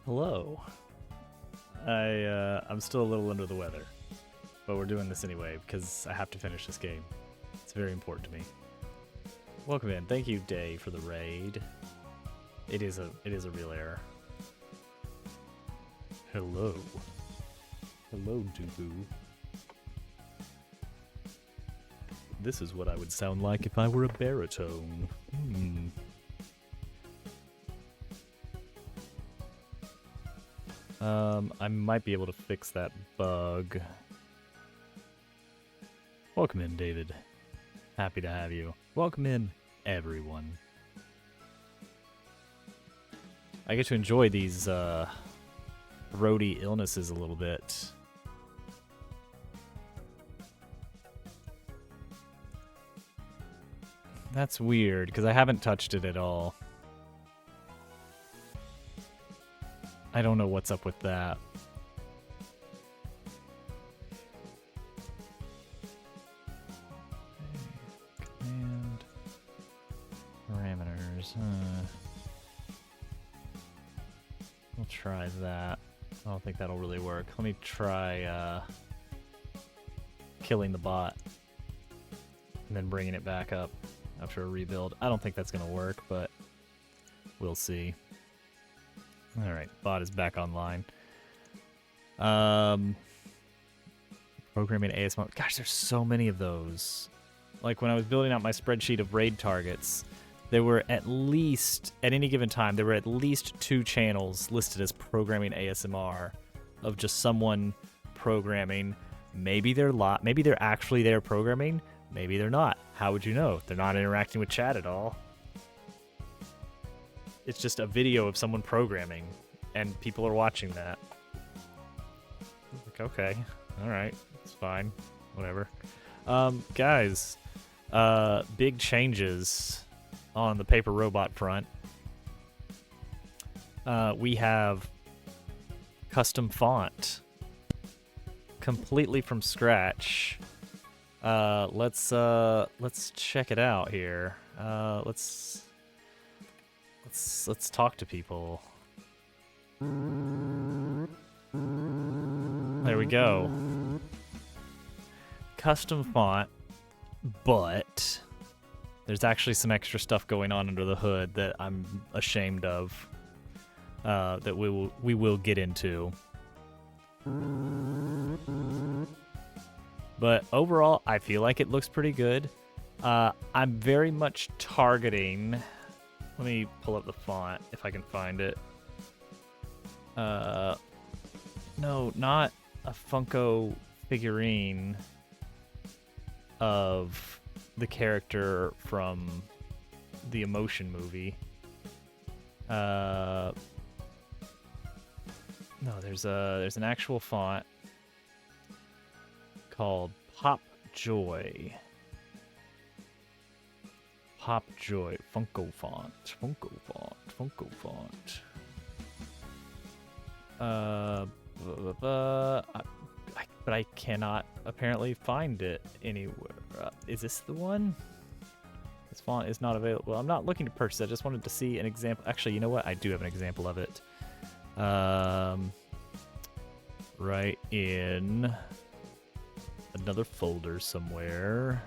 Hello. I'm still a little under the weather, but we're doing this anyway because I have to finish this game. It's very important to me. Welcome in. Thank you, Day, for the raid. It is a real error. Hello. Hello, Dubu. This is what I would sound like if I were a baritone. I might be able to fix that bug. Welcome in, David. Happy to have you. Welcome in, everyone. I get to enjoy these, roadie illnesses a little bit. That's weird, because I haven't touched it at all. I don't know what's up with that. Command parameters. We'll try that. I don't think that'll really work. Let me try killing the bot and then bringing it back up after a rebuild. I don't think that's going to work, but we'll see. Alright, bot is back online. Programming ASMR. Gosh, there's so many of those. Like when I was building out my spreadsheet of raid targets, there were at least, at any given time, there were at least 2 channels listed as programming ASMR of just someone programming. Maybe they're actually there programming, maybe they're not. How would you know? They're not interacting with chat at all. It's just a video of someone programming, and people are watching that. Like, okay, all right, it's fine, whatever. Guys, big changes on the Paper Robot front. We have custom font, completely from scratch. Let's check it out here. Let's talk to people. There we go. Custom font, but there's actually some extra stuff going on under the hood that I'm ashamed of. That we will get into. But overall, I feel like it looks pretty good. I'm very much targeting. Let me pull up the font if I can find it. No, not a Funko figurine of the character from the Emotion movie. No, there's an actual font called Pop Joy. Pop Joy, Funko font. But I cannot apparently find it anywhere. Is this the one? This font is not available. I'm not looking to purchase it. I just wanted to see an example. Actually, you know what? I do have an example of it. Right in another folder somewhere.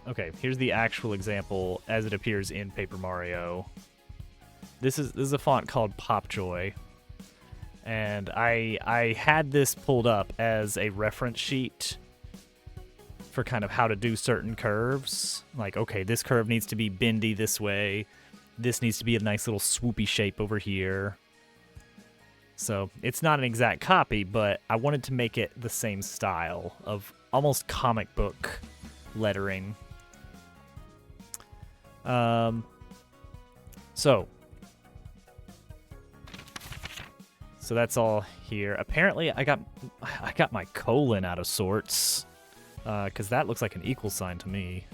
Okay, here's the actual example as it appears in Paper Mario. This is a font called Popjoy, and I had this pulled up as a reference sheet for kind of how to do certain curves. Like, okay, this curve needs to be bendy this way. This needs to be a nice little swoopy shape over here. So it's not an exact copy, but I wanted to make it the same style of almost comic book lettering. So that's all here. Apparently, I got my colon out of sorts, because that looks like an equal sign to me.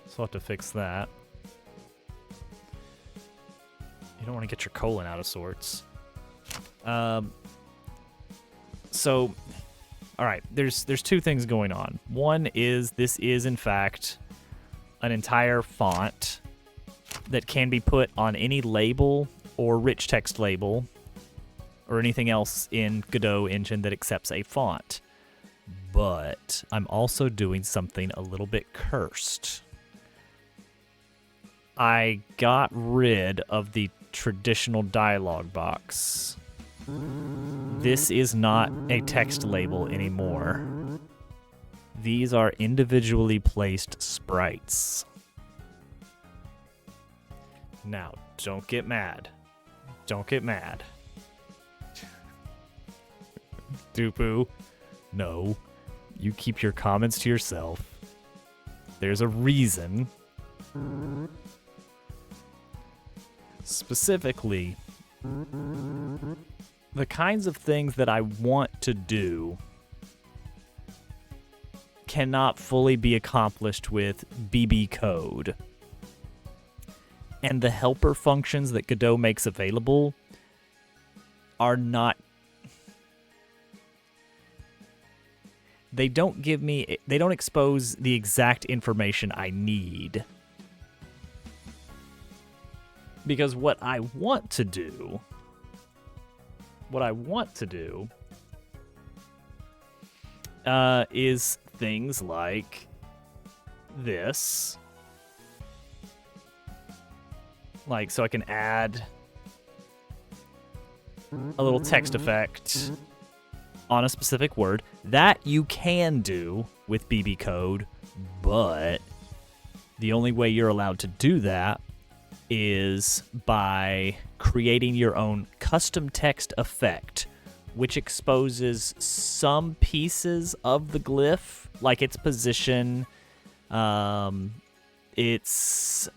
So I'll have to fix that. You don't want to get your colon out of sorts. So, all right, there's 2 things going on. One is this is in fact an entire font that can be put on any label or rich text label or anything else in Godot engine that accepts a font. But I'm also doing something a little bit cursed. I got rid of the traditional dialog box. This is not a text label anymore. These are individually placed sprites. Now, don't get mad. Don't get mad. Dupu, no. You keep your comments to yourself. There's a reason. Specifically, the kinds of things that I want to do cannot fully be accomplished with BB code. And the helper functions that Godot makes available are not... They don't expose the exact information I need. Because what I want to do is things like this. Like, so I can add a little text effect on a specific word. That you can do with BB code, but the only way you're allowed to do that is by creating your own custom text effect, which exposes some pieces of the glyph, like its position, its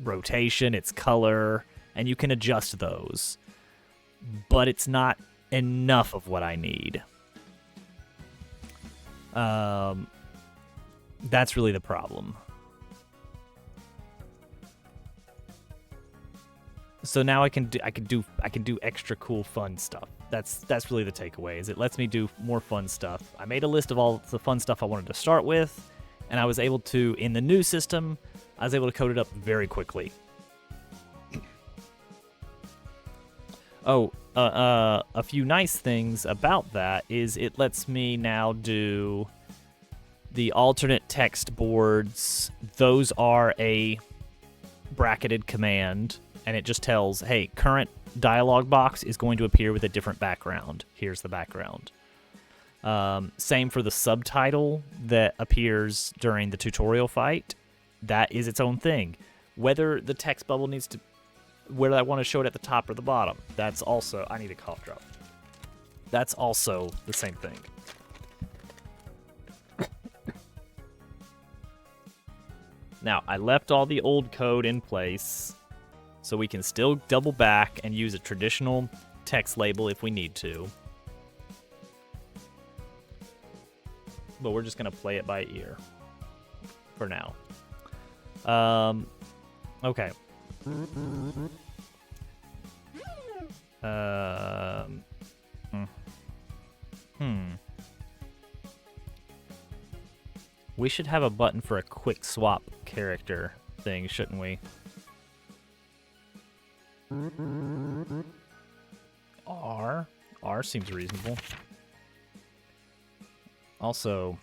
rotation, its color, and you can adjust those. But it's not enough of what I need. That's really the problem. So now I can do extra cool fun stuff. That's really the takeaway. Is it lets me do more fun stuff. I made a list of all the fun stuff I wanted to start with, and I was able to, in the new system, I was able to code it up very quickly. Oh, a few nice things about that is it lets me now do the alternate text boards. Those are a bracketed command, and it just tells, hey, current dialog box is going to appear with a different background. Here's the background. Same for the subtitle that appears during the tutorial fight. That is its own thing. Whether the text bubble needs to... Whether I want to show it at the top or the bottom, that's also... I need a cough drop. That's also the same thing. Now, I left all the old code in place, so we can still double back and use a traditional text label if we need to. But we're just going to play it by ear for now. Okay. We should have a button for a quick swap character thing, shouldn't we? R seems reasonable. Also,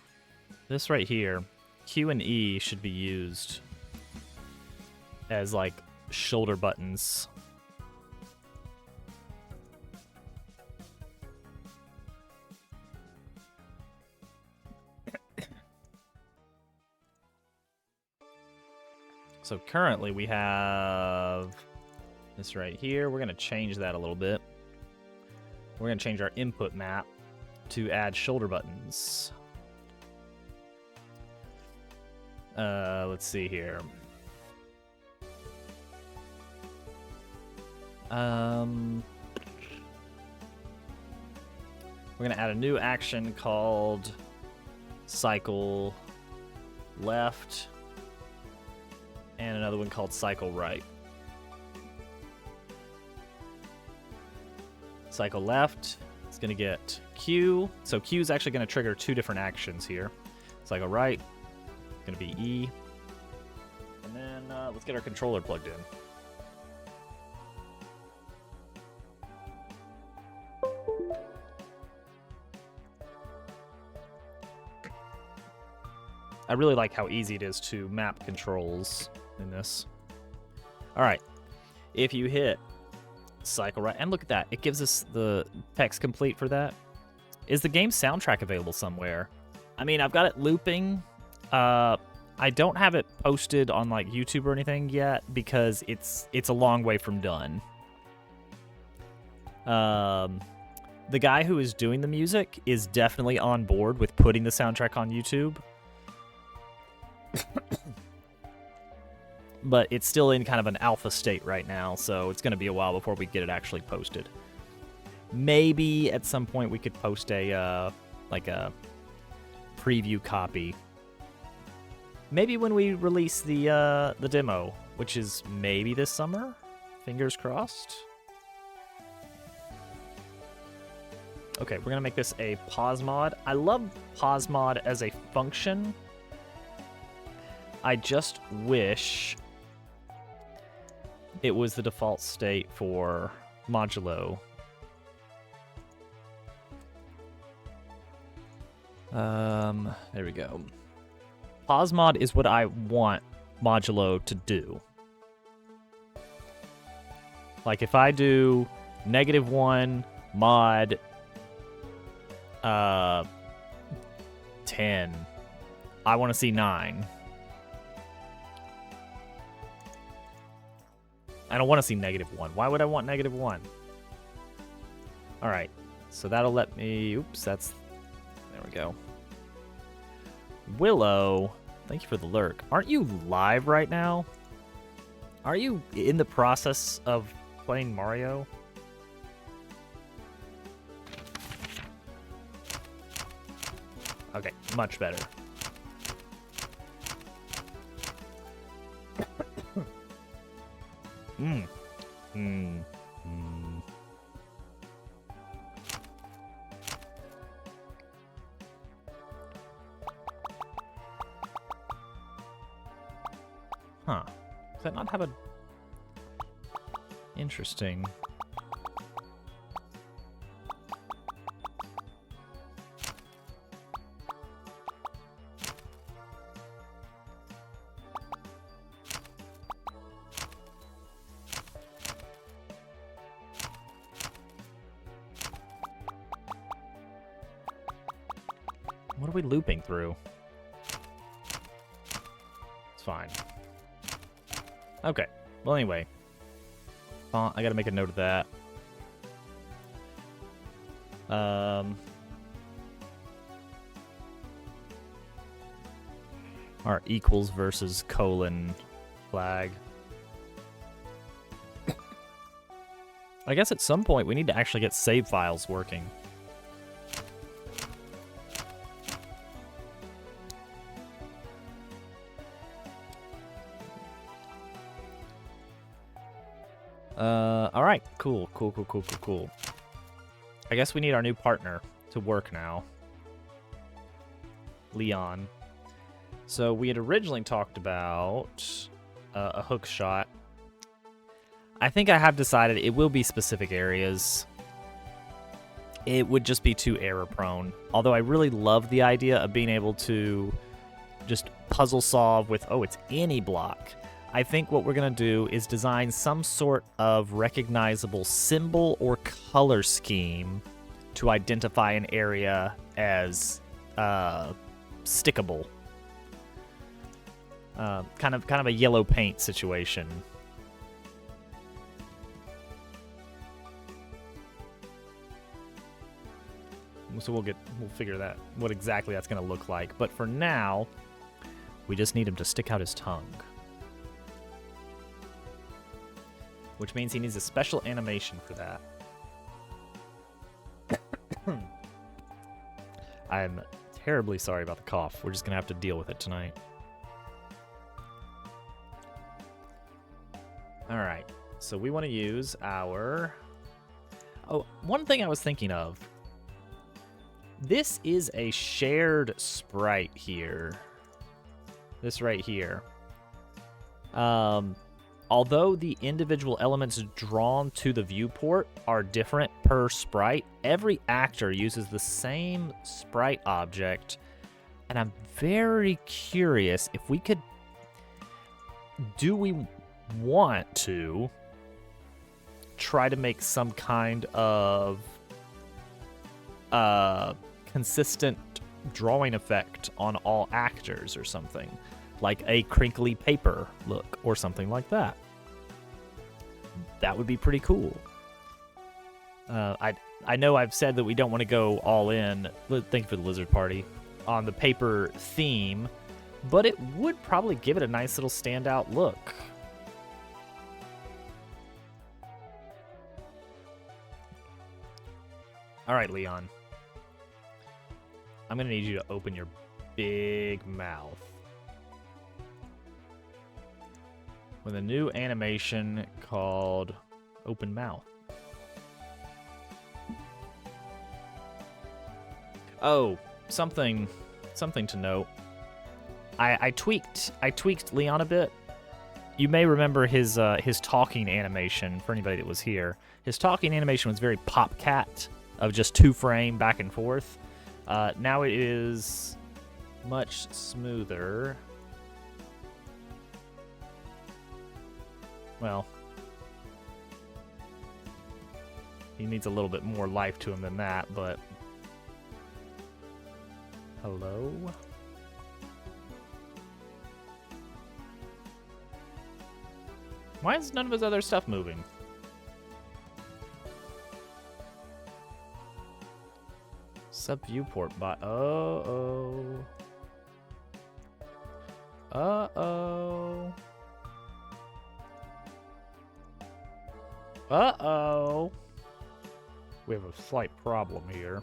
this right here, Q and E should be used as like shoulder buttons. So currently we have this right here. We're going to change that a little bit. We're going to change our input map to add shoulder buttons. Let's see here. We're going to add a new action called cycle left, and another one called cycle right. Cycle left, it's going to get Q. So Q is actually going to trigger two different actions here. Cycle right, going to be E. And then let's get our controller plugged in. I really like how easy it is to map controls in this. All right, if you hit cycle right, and look at that, it gives us the text complete for that. Is the game soundtrack available somewhere? I mean, I've got it looping. I don't have it posted on like YouTube or anything yet because it's a long way from done. The guy who is doing the music is definitely on board with putting the soundtrack on YouTube. But it's still in kind of an alpha state right now, so it's going to be a while before we get it actually posted. Maybe at some point we could post a like a preview copy. Maybe when we release the demo, which is maybe this summer. Fingers crossed. Okay, we're gonna make this a pause mod. I love pause mod as a function. I just wish it was the default state for modulo. There we go. Pause mod is what I want modulo to do. Like if I do -1 mod 10, I want to see 9. I don't want to see -1. Why would I want -1? All right, so that'll let me. Oops, that's. There we go. Willow, thank you for the lurk. Aren't you live right now? Are you in the process of playing Mario? Okay, much better. Huh. Does that not have a... Interesting. What are we looping through? It's fine. Okay. Well, anyway. I gotta make a note of that. Our equals versus colon flag. I guess at some point we need to actually get save files working. All right, cool. I guess we need our new partner to work now. Leon. So we had originally talked about a hook shot. I think I have decided it will be specific areas. It would just be too error prone. Although I really love the idea of being able to just puzzle solve with, oh, it's any block. I think what we're going to do is design some sort of recognizable symbol or color scheme to identify an area as stickable. Kind of a yellow paint situation. So we'll figure that what exactly that's going to look like. But for now, we just need him to stick out his tongue. Which means he needs a special animation for that. I'm terribly sorry about the cough. We're just going to have to deal with it tonight. All right. So we want to use our... Oh, one thing I was thinking of. This is a shared sprite here. This right here. Although the individual elements drawn to the viewport are different per sprite, every actor uses the same sprite object, and I'm very curious if we could... Do we want to try to make some kind of consistent drawing effect on all actors or something? Like a crinkly paper look or something like that. That would be pretty cool. I know I've said that we don't want to go all in, thank you for the Lizard Party, on the paper theme, but it would probably give it a nice little standout look. All right, Leon. I'm going to need you to open your big mouth. With a new animation called Open Mouth. Oh, something to note. I tweaked Leon a bit. You may remember his talking animation for anybody that was here. His talking animation was very PopCat, of just 2-frame back and forth. Now it is much smoother. Well, he needs a little bit more life to him than that, but... Hello? Why is none of his other stuff moving? Sub-viewport bot. Uh-oh. Uh-oh. Uh-oh. We have a slight problem here.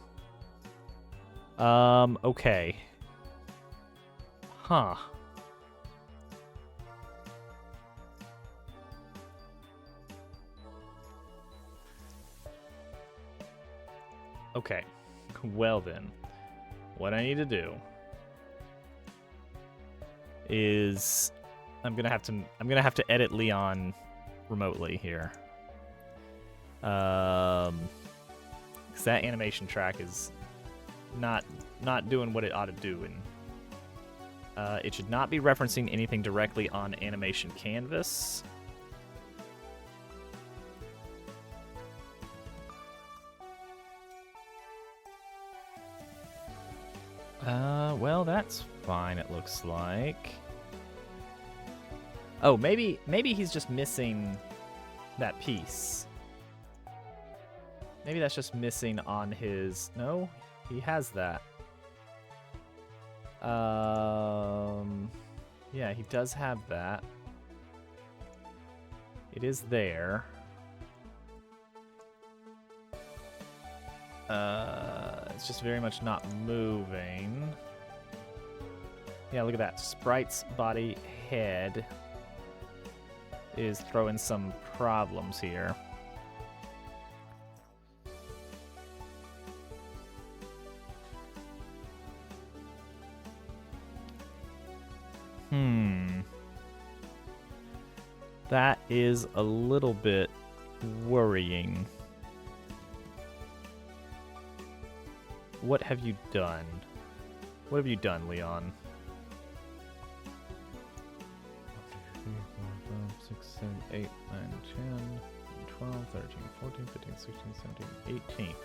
Okay. Huh. Okay. Well then, what I need to do is I'm gonna have to edit Leon remotely here. 'Cause that animation track is not doing what it ought to do, and it should not be referencing anything directly on animation canvas. Well, that's fine, it looks like. Oh, maybe he's just missing that piece. Maybe that's just missing on his... No, he has that. Yeah, he does have that. It is there. It's just very much not moving. Yeah, look at that. Sprite's body head is throwing some problems here. That is a little bit worrying. What have you done? What have you done, Leon? 6, 7, 8, 9, 10, 12, 13, 14, 15, 16, 17, 18.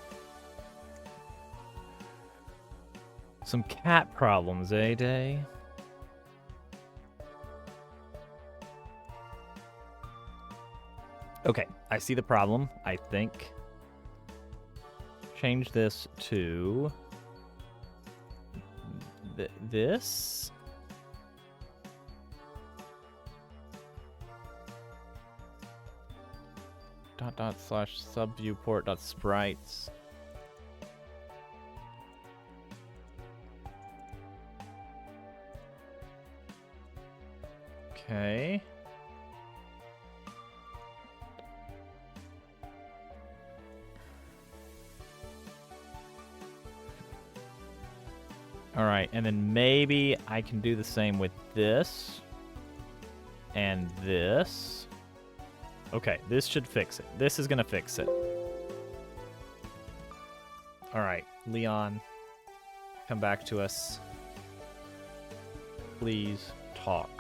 Some cat problems, eh, Day? Okay, I see the problem, I think. Change this to this. /subviewport.sprites. Okay. All right, and then maybe I can do the same with this. And this. Okay, this should fix it. This is going to fix it. All right, Leon, come back to us. Please talk.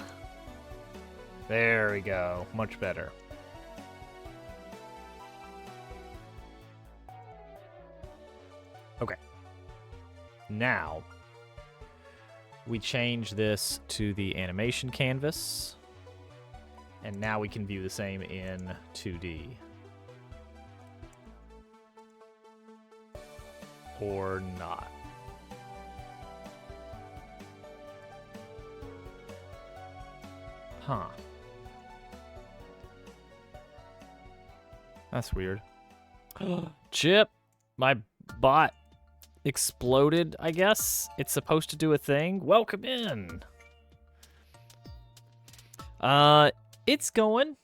There we go. Much better. Okay. Now, we change this to the animation canvas. And now we can view the same in 2D. Or not. Huh. That's weird. Chip, my bot exploded, I guess. It's supposed to do a thing. Welcome in. It's going.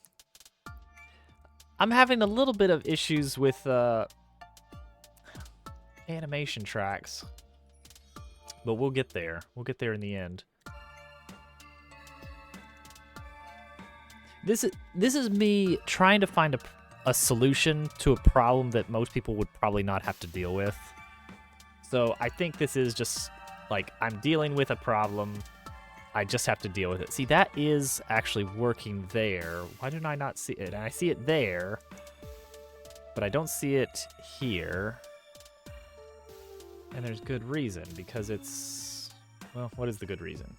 I'm having a little bit of issues with animation tracks. But we'll get there. We'll get there in the end. This is me trying to find a solution to a problem that most people would probably not have to deal with. So I think this is just like I'm dealing with a problem. I just have to deal with it. See, that is actually working there. Why did I not see it? And I see it there, but I don't see it here. And there's good reason, because it's, well, what is the good reason?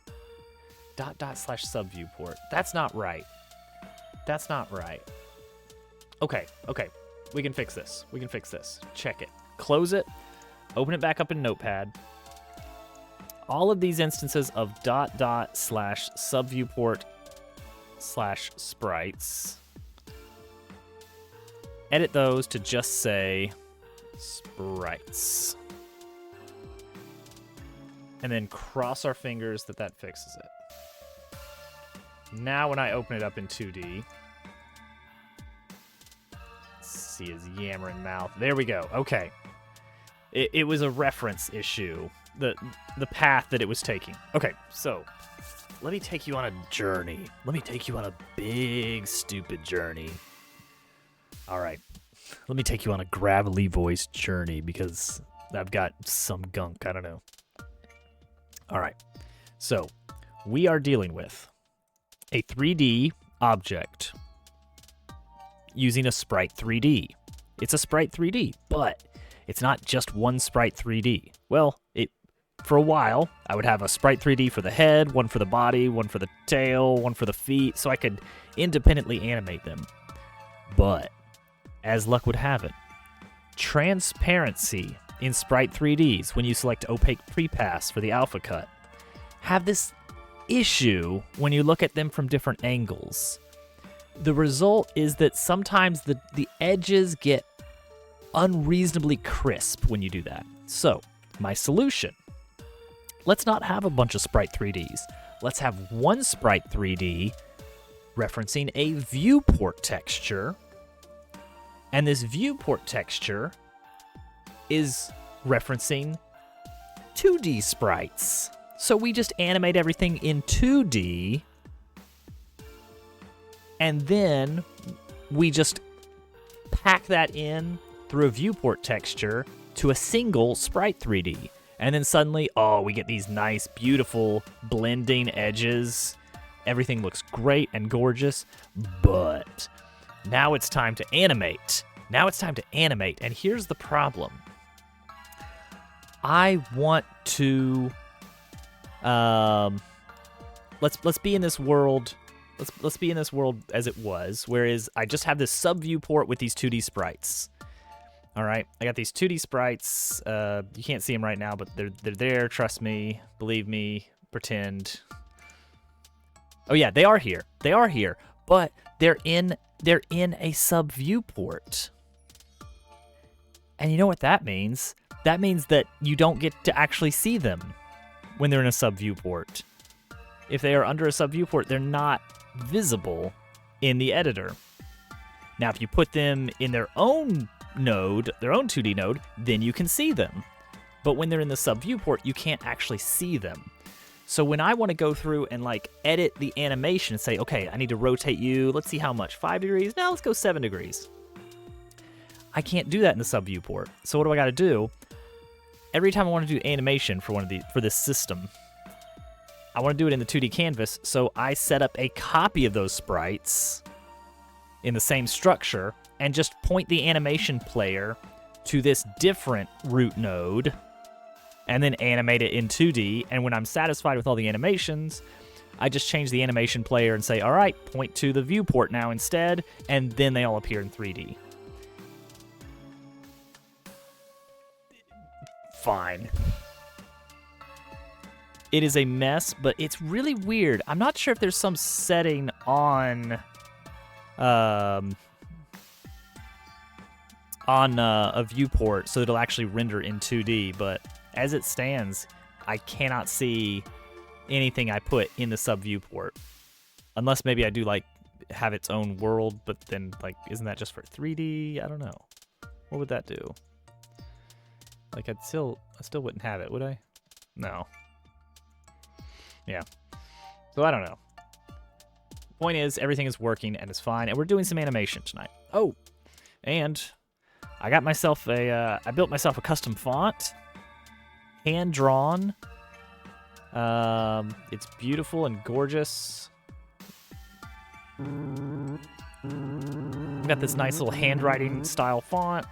/sub viewport. That's not right. That's not right. Okay. We can fix this. We can fix this. Check it. Close it. Open it back up in Notepad. All of these instances of /subviewport/sprites. Edit those to just say sprites. And then cross our fingers that that fixes it. Now when I open it up in 2D, see his yammering mouth. There we go. Okay. It was a reference issue. The path that it was taking. Okay, so let me take you on a journey. Let me take you on a big, stupid journey. All right. Let me take you on a gravelly voice journey because I've got some gunk. I don't know. All right. So we are dealing with a 3D object using a Sprite 3D. It's a Sprite 3D, but it's not just one Sprite 3D. Well, for a while, I would have a Sprite 3D for the head, one for the body, one for the tail, one for the feet, so I could independently animate them. But, as luck would have it, transparency in Sprite 3Ds when you select opaque prepass for the alpha cut have this issue when you look at them from different angles. The result is that sometimes the edges get unreasonably crisp when you do that. So, my solution, let's not have a bunch of Sprite 3Ds. Let's have one Sprite 3D referencing a viewport texture, and this viewport texture is referencing 2D sprites. So we just animate everything in 2D, and then we just pack that in through a viewport texture to a single Sprite 3D. And then suddenly, oh, we get these nice, beautiful blending edges. Everything looks great and gorgeous, but now it's time to animate. And here's the problem. I want to let's be in this world. Let's be in this world as it was, whereas I just have this sub viewport with these 2D sprites. All right, I got these 2D sprites. You can't see them right now, but they're there. Trust me, believe me, pretend. Oh yeah, they are here. But they're in a sub viewport. And you know what that means? That means that you don't get to actually see them when they're in a sub viewport. If they are under a sub viewport, they're not visible in the editor. Now, if you put them in their own node, their own 2D node, then you can see them. But when they're in the sub viewport, you can't actually see them. So when I want to go through and like edit the animation and say, okay, I need to rotate you, let's see how much, 5 degrees? No, let's go 7 degrees. I can't do that in the sub viewport. So what do I got to do? Every time I want to do animation for this system, I want to do it in the 2D canvas, so I set up a copy of those sprites in the same structure and just point the animation player to this different root node and then animate it in 2D. And when I'm satisfied with all the animations, I just change the animation player and say, all right, point to the viewport now instead, and then they all appear in 3D. Fine. It is a mess, but it's really weird. I'm not sure if there's some setting on a viewport so it'll actually render in 2D, but as it stands, I cannot see anything I put in the sub viewport. Unless maybe I do like have its own world, but then like isn't that just for 3D? I don't know. What would that do? Like I still wouldn't have it, would I? No. Yeah. So I don't know. Point is, everything is working and it's fine, and we're doing some animation tonight. Oh, and I got myself I built myself a custom font, hand drawn. It's beautiful and gorgeous. Got this nice little handwriting style font.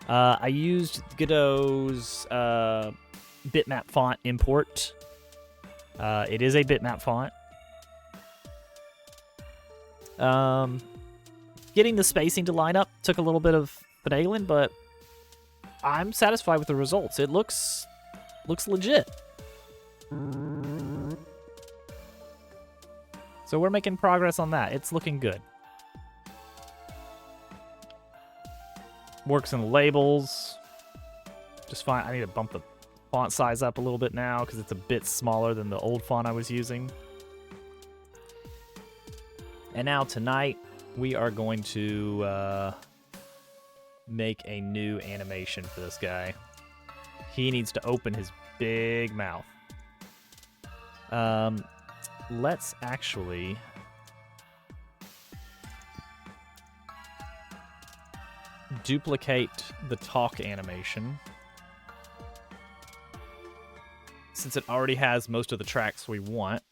I used Godot's bitmap font import. It is a bitmap font. Getting the spacing to line up took a little bit of finagling, but I'm satisfied with the results. It looks legit. So we're making progress on that. It's looking good. Works in labels. Just fine. I need to bump the font size up a little bit now because it's a bit smaller than the old font I was using. And now tonight we are going to make a new animation for this guy. He needs to open his big mouth. Let's actually duplicate the talk animation. Since it already has most of the tracks we want.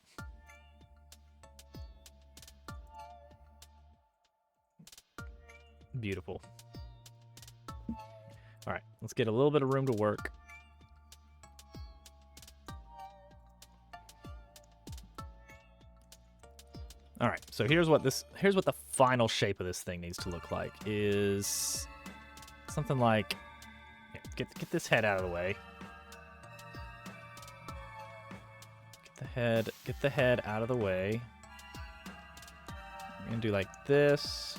Beautiful. All right, let's get a little bit of room to work. All right, so here's what the final shape of this thing needs to look like. Is something like, get this head out of the way. Get the head out of the way. I'm gonna do like this.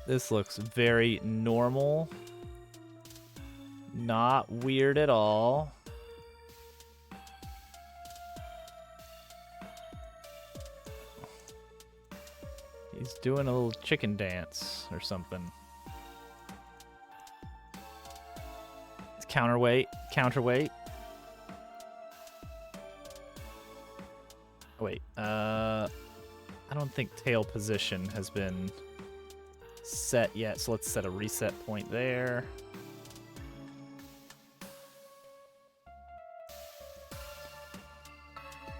This looks very normal. Not weird at all. He's doing a little chicken dance or something. It's counterweight. Oh, wait, I don't think tail position has been set yet, so let's set a reset point there.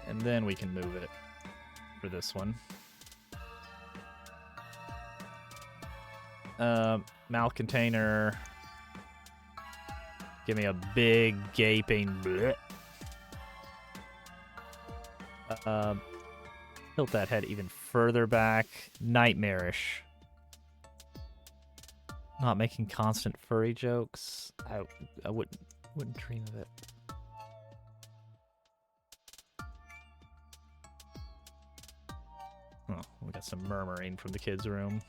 And then we can move it for this one. Mouth container. Give me a big gaping bleh. Tilt that head even further back. Nightmarish. Not making constant furry jokes. I wouldn't dream of it. Oh, we got some murmuring from the kids' room.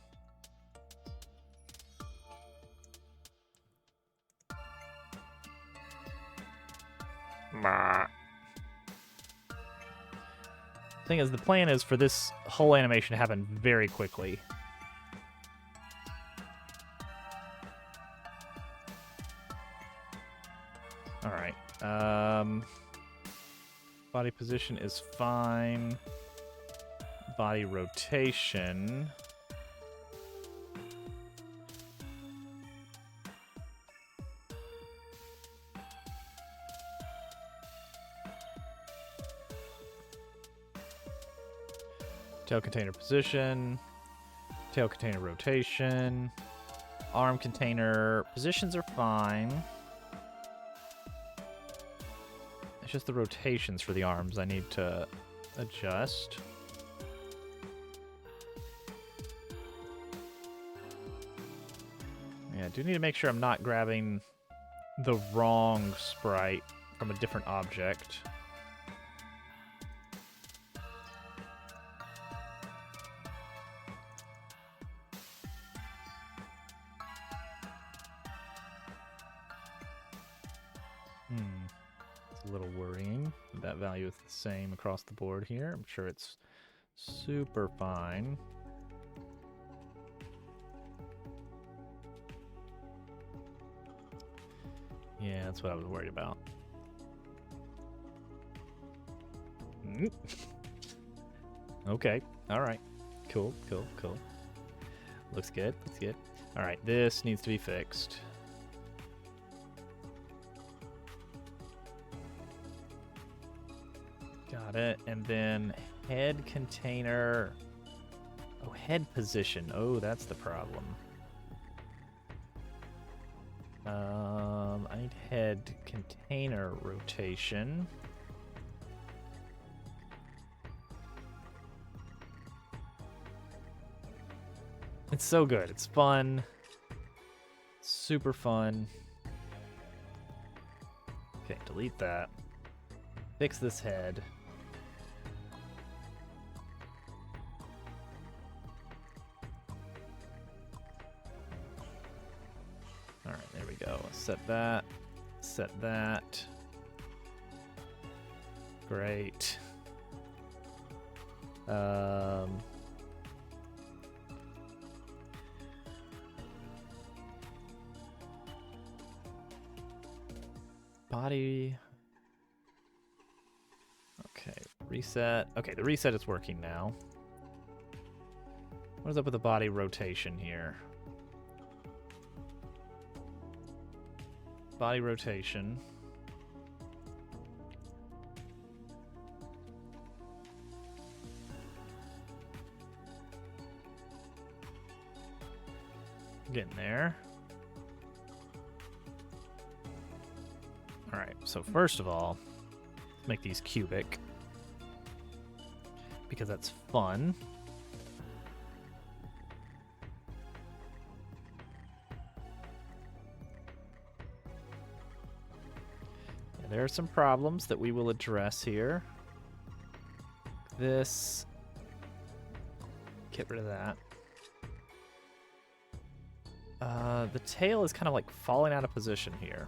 Thing is, the plan is for this whole animation to happen very quickly. Body position is fine. Body rotation. Tail container position. Tail container rotation. Arm container positions are fine. It's just the rotations for the arms I need to adjust. Yeah, I do need to make sure I'm not grabbing the wrong sprite from a different object. It's a little worrying. That value is the same across the board here. I'm sure it's super fine. Yeah, that's what I was worried about. Okay, alright. Cool. Looks good, Alright, this needs to be fixed. Got it, and then head container. Oh, head position. Oh, that's the problem. I need head container rotation. It's so good. It's fun. Super fun. Okay, delete that. Fix this head. Alright, there we go. Set that. Set that. Great. Body. Okay, reset. Okay, the reset is working now. What is up with the body rotation here? Body rotation. Getting there. Alright, so first of all, let's make these cubic. Because that's fun. Yeah, there are some problems that we will address here. This. Get rid of that. The tail is kind of like falling out of position here.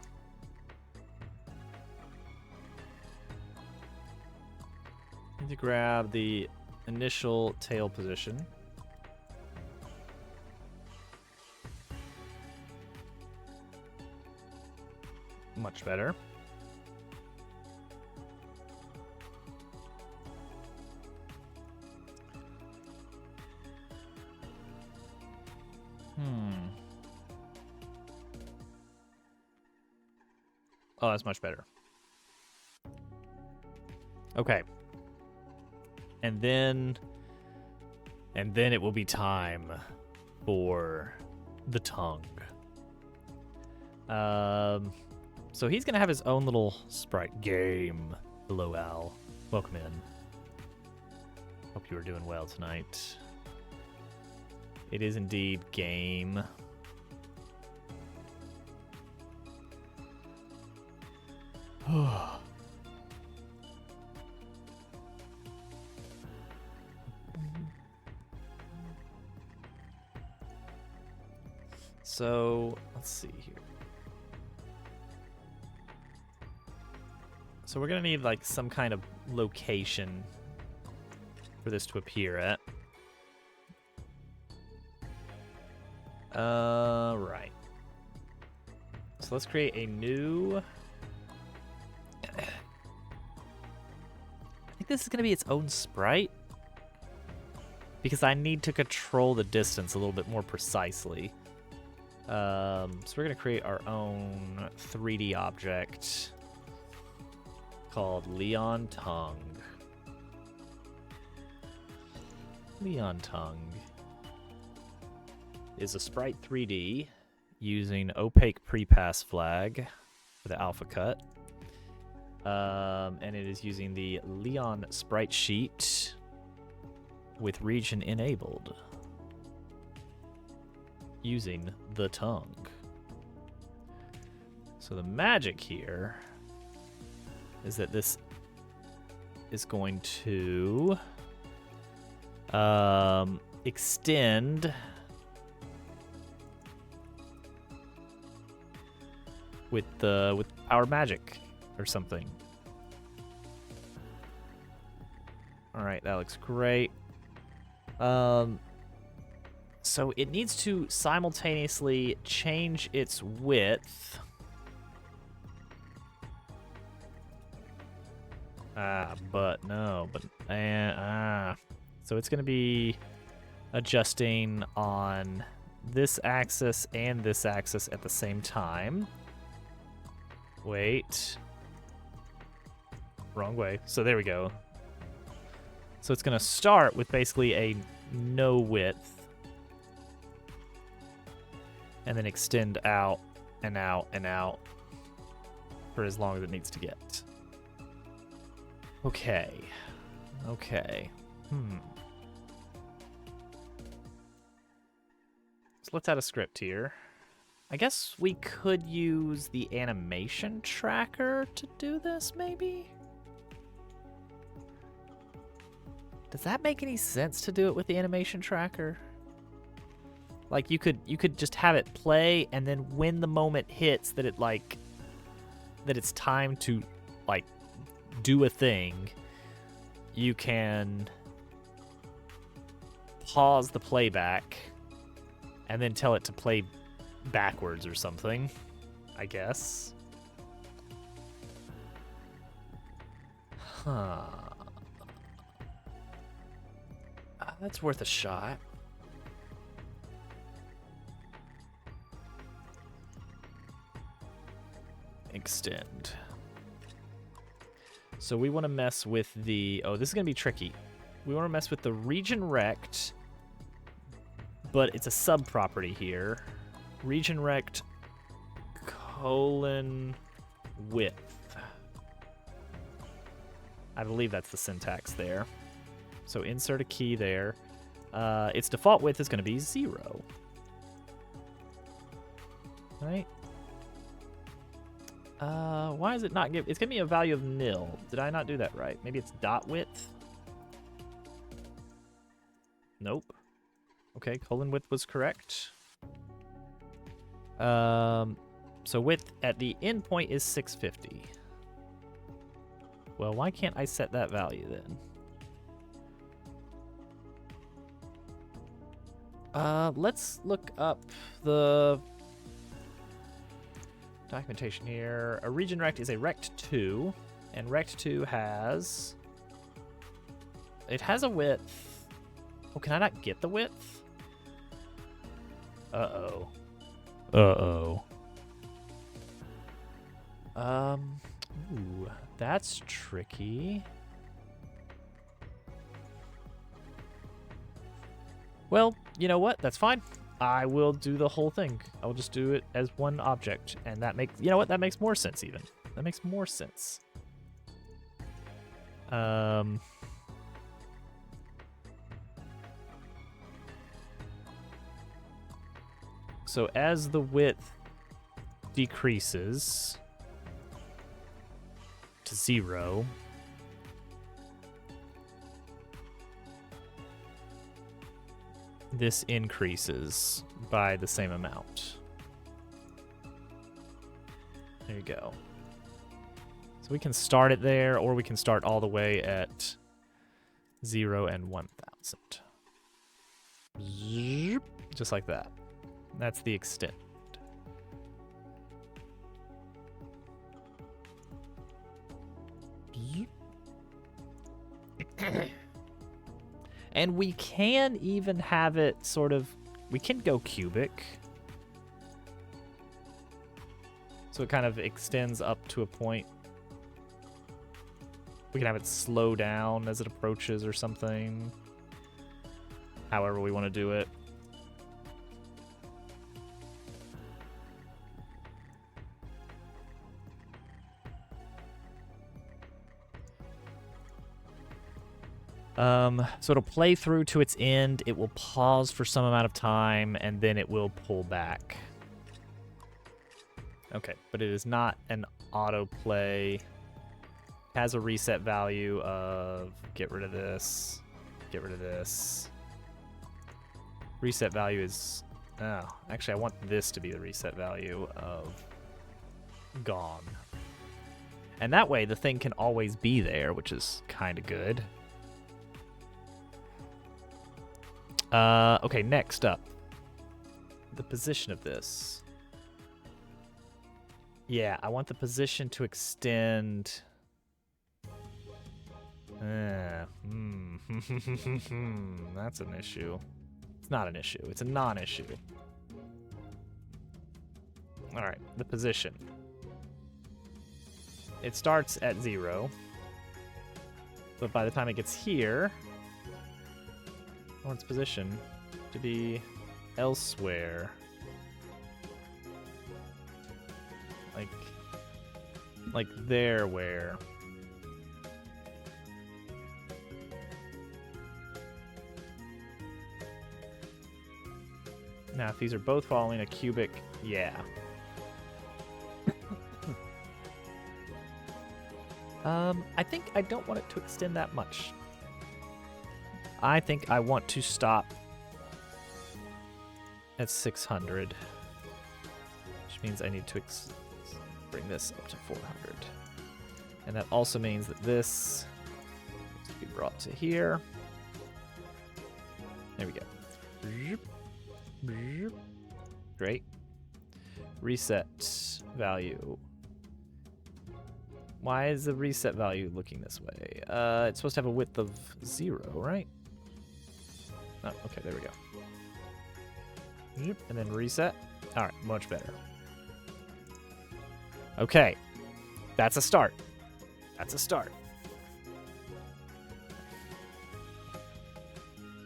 Need to grab the initial tail position. Much better. Oh, that's much better. Okay. And then it will be time for the tongue. So he's gonna have his own little sprite game. Hello, Al. Welcome in. Hope you are doing well tonight. It is indeed game. So, let's see here. So we're gonna need like some kind of location for this to appear at. Right. So let's create a new think this is going to be its own sprite. Because I need to control the distance a little bit more precisely. So we're going to create our own 3D object called Leon Tongue. Leon Tongue is a sprite 3D using opaque prepass flag for the alpha cut. And it is using the Leon sprite sheet with region enabled using the tongue. So the magic here is that this is going to extend with power magic or something. All right, that looks great. So it needs to simultaneously change its width. So it's going to be adjusting on this axis and this axis at the same time. Wait. Wrong way. So there we go. So it's going to start with basically a no width and then extend out and out and out for as long as it needs to get. Okay. Okay. So let's add a script here. I guess we could use the animation tracker to do this, maybe? Does that make any sense to do it with the animation tracker? Like you could just have it play, and then when the moment hits that it's time to like do a thing, you can pause the playback and then tell it to play backwards or something, I guess. Huh. That's worth a shot. Extend. So we want to mess with the... Oh, this is going to be tricky. We want to mess with the region rect, but it's a sub-property here. Region rect colon width. I believe that's the syntax there. So insert a key there. Its default width is going to be 0. Right? Why is it not give? It's going to be a value of nil. Did I not do that right? Maybe it's dot width? Nope. Okay, colon width was correct. So width at the endpoint is 650. Well, why can't I set that value then? Let's look up the documentation here. A region rect is a rect2, and rect2 has... It has a width. Oh, can I not get the width? Uh-oh. Uh-oh. Ooh, that's tricky. Well, you know what? That's fine. I will do the whole thing. I will just do it as one object, and that makes... You know what? That makes more sense, even. That makes more sense. So as the width decreases to 0, this increases by the same amount. There you go. So we can start it there, or we can start all the way at 0 and 1000. Just like that. That's the extent. And we can even have it sort of, we can go cubic. So it kind of extends up to a point. We can have it slow down as it approaches or something. However we want to do it. So it'll play through to its end, it will pause for some amount of time, and then it will pull back. Okay, but it is not an autoplay. It has a reset value of get rid of this, get rid of this. Reset value is, oh, actually I want this to be the reset value of gone. And that way the thing can always be there, which is kind of good. Okay, next up. The position of this. Yeah, I want the position to extend. That's an issue. It's not an issue. It's a non-issue. All right, the position. It starts at 0. But by the time it gets here, I want its position to be elsewhere. Like there where. Now, if these are both following a cubic, yeah. I think I don't want it to extend that much. I think I want to stop at 600, which means I need to bring this up to 400. And that also means that this needs to be brought to here. There we go. Great. Reset value. Why is the reset value looking this way? It's supposed to have a width of 0, right? Oh, okay, there we go. And then reset. All right, much better. Okay, that's a start. That's a start.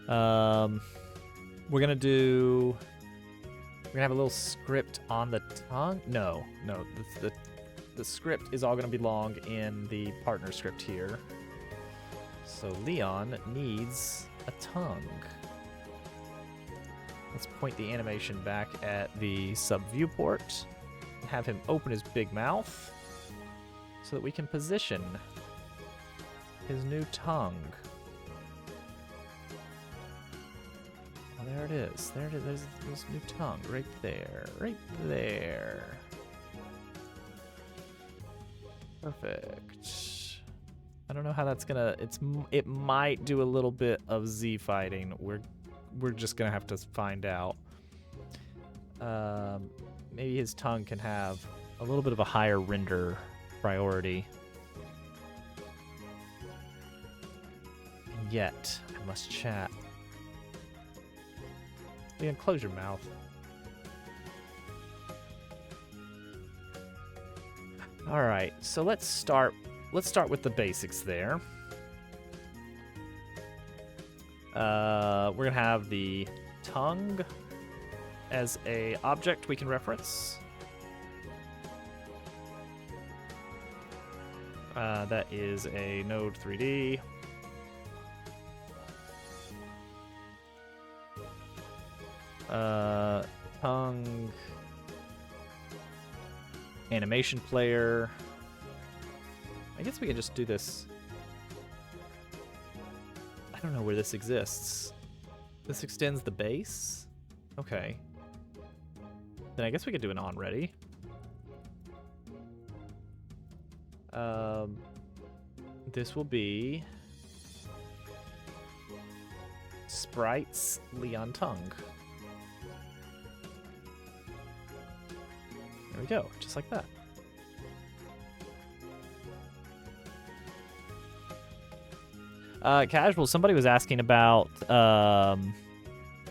We're gonna have a little script on the tongue. No, the script is all gonna belong in the partner script here. So Leon needs a tongue. Let's point the animation back at the sub viewport and have him open his big mouth so that we can position his new tongue. Oh, there it is. There it is. There's this new tongue right there. Right there. Perfect. I don't know how that's gonna. It might do a little bit of Z fighting. We're just gonna have to find out. Maybe his tongue can have a little bit of a higher render priority. And yet, I must chat. Leon, close your mouth. All right, so let's start with the basics there. We're gonna have the tongue as a object we can reference. That is a node 3D. Tongue animation player. I guess we can just do this. I don't know where this exists. This extends the base? Okay. Then I guess we could do an on ready. This will be Sprites Leon Tongue. There we go, just like that. Casual, somebody was asking about the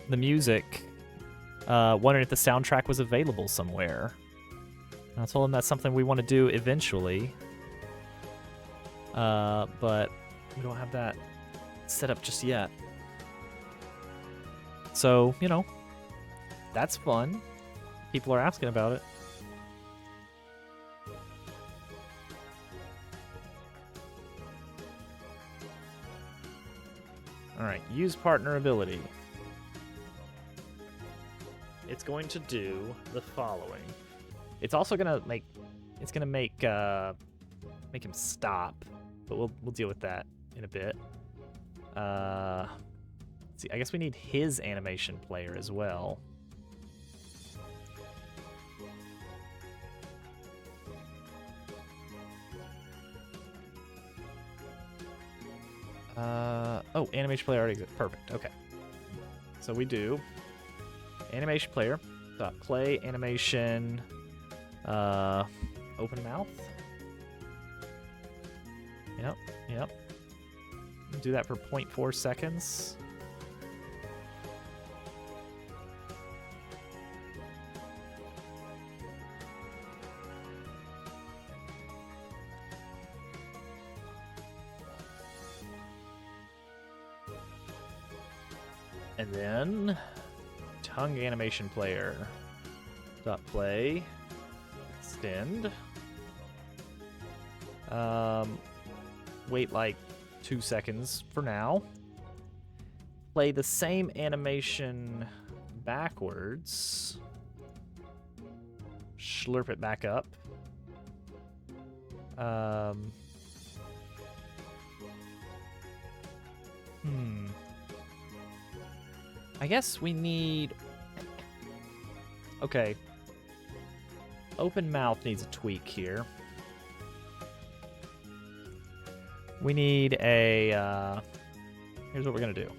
music, wondering if the soundtrack was available somewhere. And I told him that's something we want to do eventually. But we don't have that set up just yet. So, you know, that's fun. People are asking about it. All right, use partner ability. It's going to do the following. It's also gonna make make him stop, but we'll deal with that in a bit. Let's see, I guess we need his animation player as well. Oh, animation player already exists. Perfect. Okay. So we do animation player dot play animation open mouth. Yep. Do that for 0.4 seconds. And then tongue animation player dot play extend. Wait like 2 seconds for now. Play the same animation backwards. Slurp it back up. I guess we need... Okay. Open mouth needs a tweak here. We need a... Here's what we're going to do.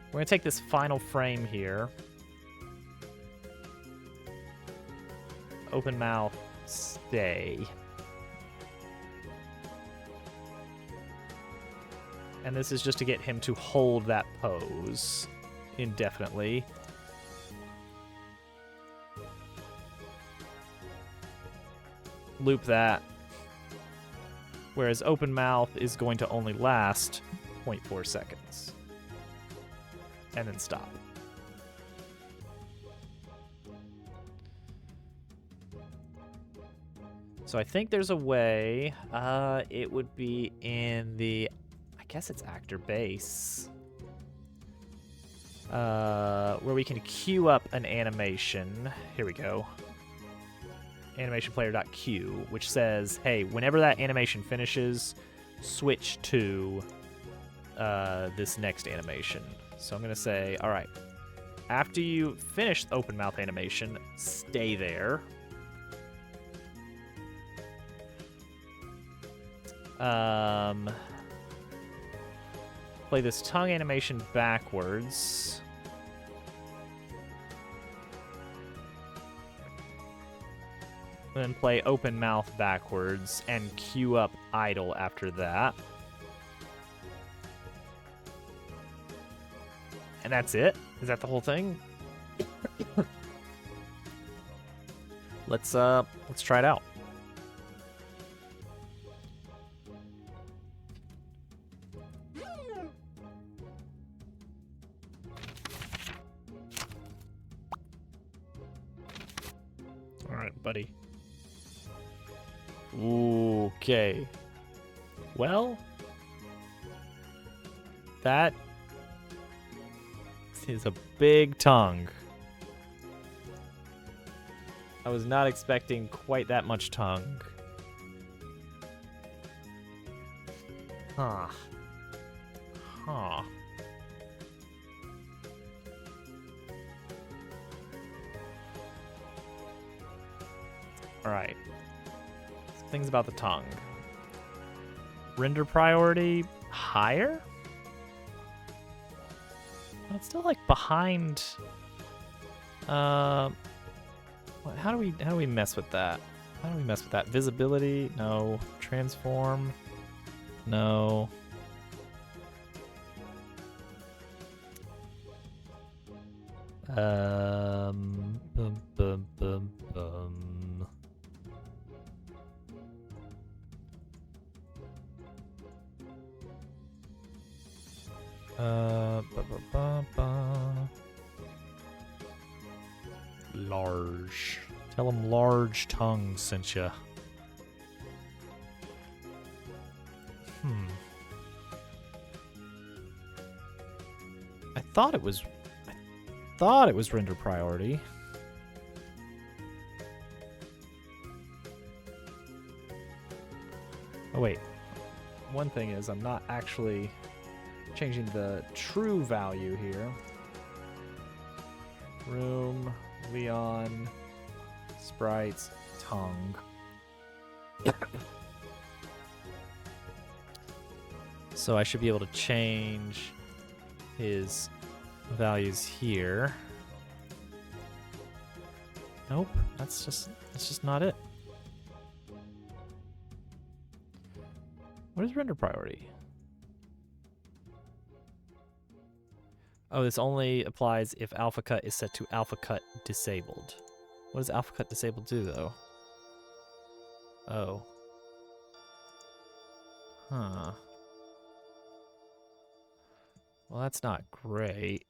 We're going to take this final frame here. Open mouth, stay. And this is just to get him to hold that pose indefinitely. Loop that. Whereas open mouth is going to only last 0.4 seconds. And then stop. So I think there's a way. It would be in the... I guess it's actor base. Where we can queue up an animation. Here we go. Animation player.queue, which says, hey, whenever that animation finishes, switch to this next animation. So I'm going to say, all right, after you finish the open mouth animation, stay there. Play this tongue animation backwards. Then play open mouth backwards and queue up idle after that. And that's it? Is that the whole thing? Let's try it out. All right, buddy. Okay. Well, that is a big tongue. I was not expecting quite that much tongue. Huh. Huh. Alright. Things about the tongue. Render priority higher? It's still like behind. How do we mess with that? How do we mess with that? Visibility? No. Transform? No. Bum, bum, bum, bum. Ba, ba, ba, ba. Large. Tell him large tongue sent ya. I thought it was render priority. Oh wait. One thing is I'm not actually changing the true value here. Room, Leon, sprites, tongue. So I should be able to change his values here. Nope, that's just not it. What is render priority? Oh, this only applies if alpha cut is set to alpha cut disabled. What does alpha cut disabled do though? Oh. Huh. Well, that's not great.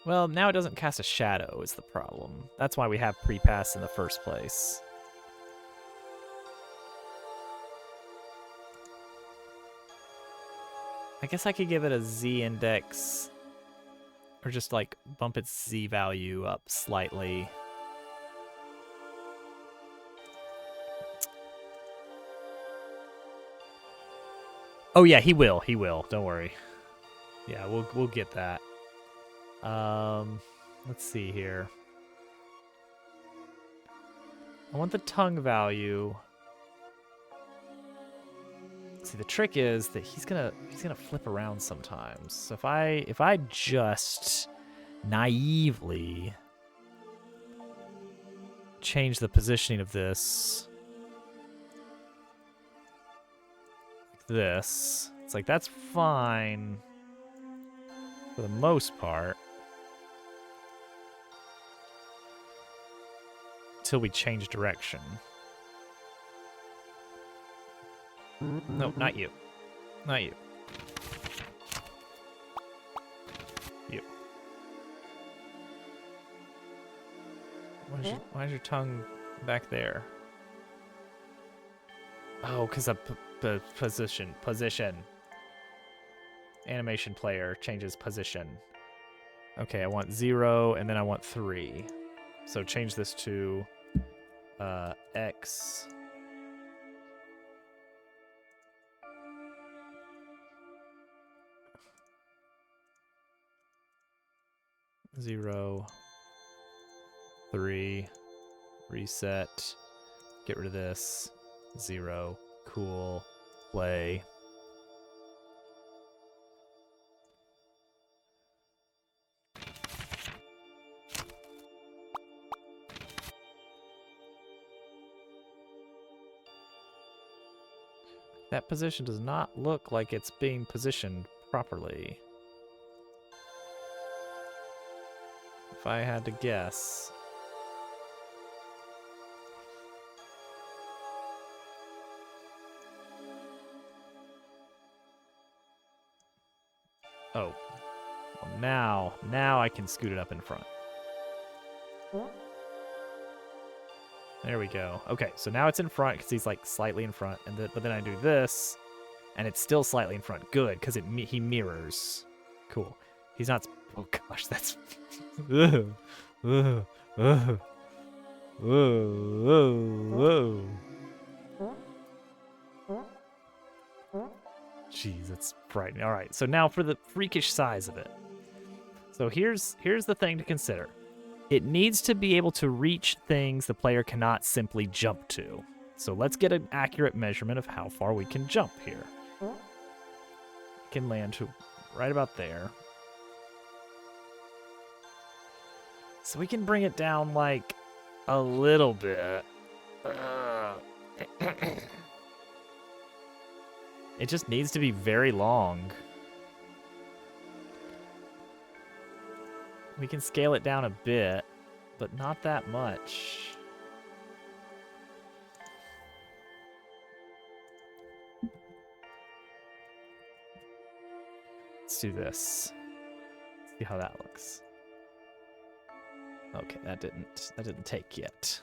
Well, now it doesn't cast a shadow is the problem. That's why we have pre-pass in the first place. I guess I could give it a Z index, or just like bump its Z value up slightly. Oh yeah, he will. He will. Don't worry. Yeah, we'll get that. Let's see here. I want the tongue value. See, the trick is that he's gonna flip around sometimes. So if I just naively change the positioning of this like this, it's like that's fine for the most part. Until we change direction. No, not you. Not you. You. Why is your tongue back there? Oh, because of position. Animation player changes position. Okay, I want 0 and then I want 3. So change this to X. Zero, 3, reset, get rid of this, 0, cool, play. That position does not look like it's being positioned properly. If I had to guess. Oh. Well, now I can scoot it up in front. There we go. Okay, so now it's in front because he's like slightly in front, and but then I do this, and it's still slightly in front. Good, because he mirrors. Cool. He's not. Oh gosh, that's. Whoa. Jeez, that's frightening. All right, so now for the freakish size of it. So here's the thing to consider. It needs to be able to reach things the player cannot simply jump to. So let's get an accurate measurement of how far we can jump here. We can land to right about there. So we can bring it down like a little bit. It just needs to be very long. We can scale it down a bit, but not that much. Let's do this. See how that looks. Okay, that didn't take yet.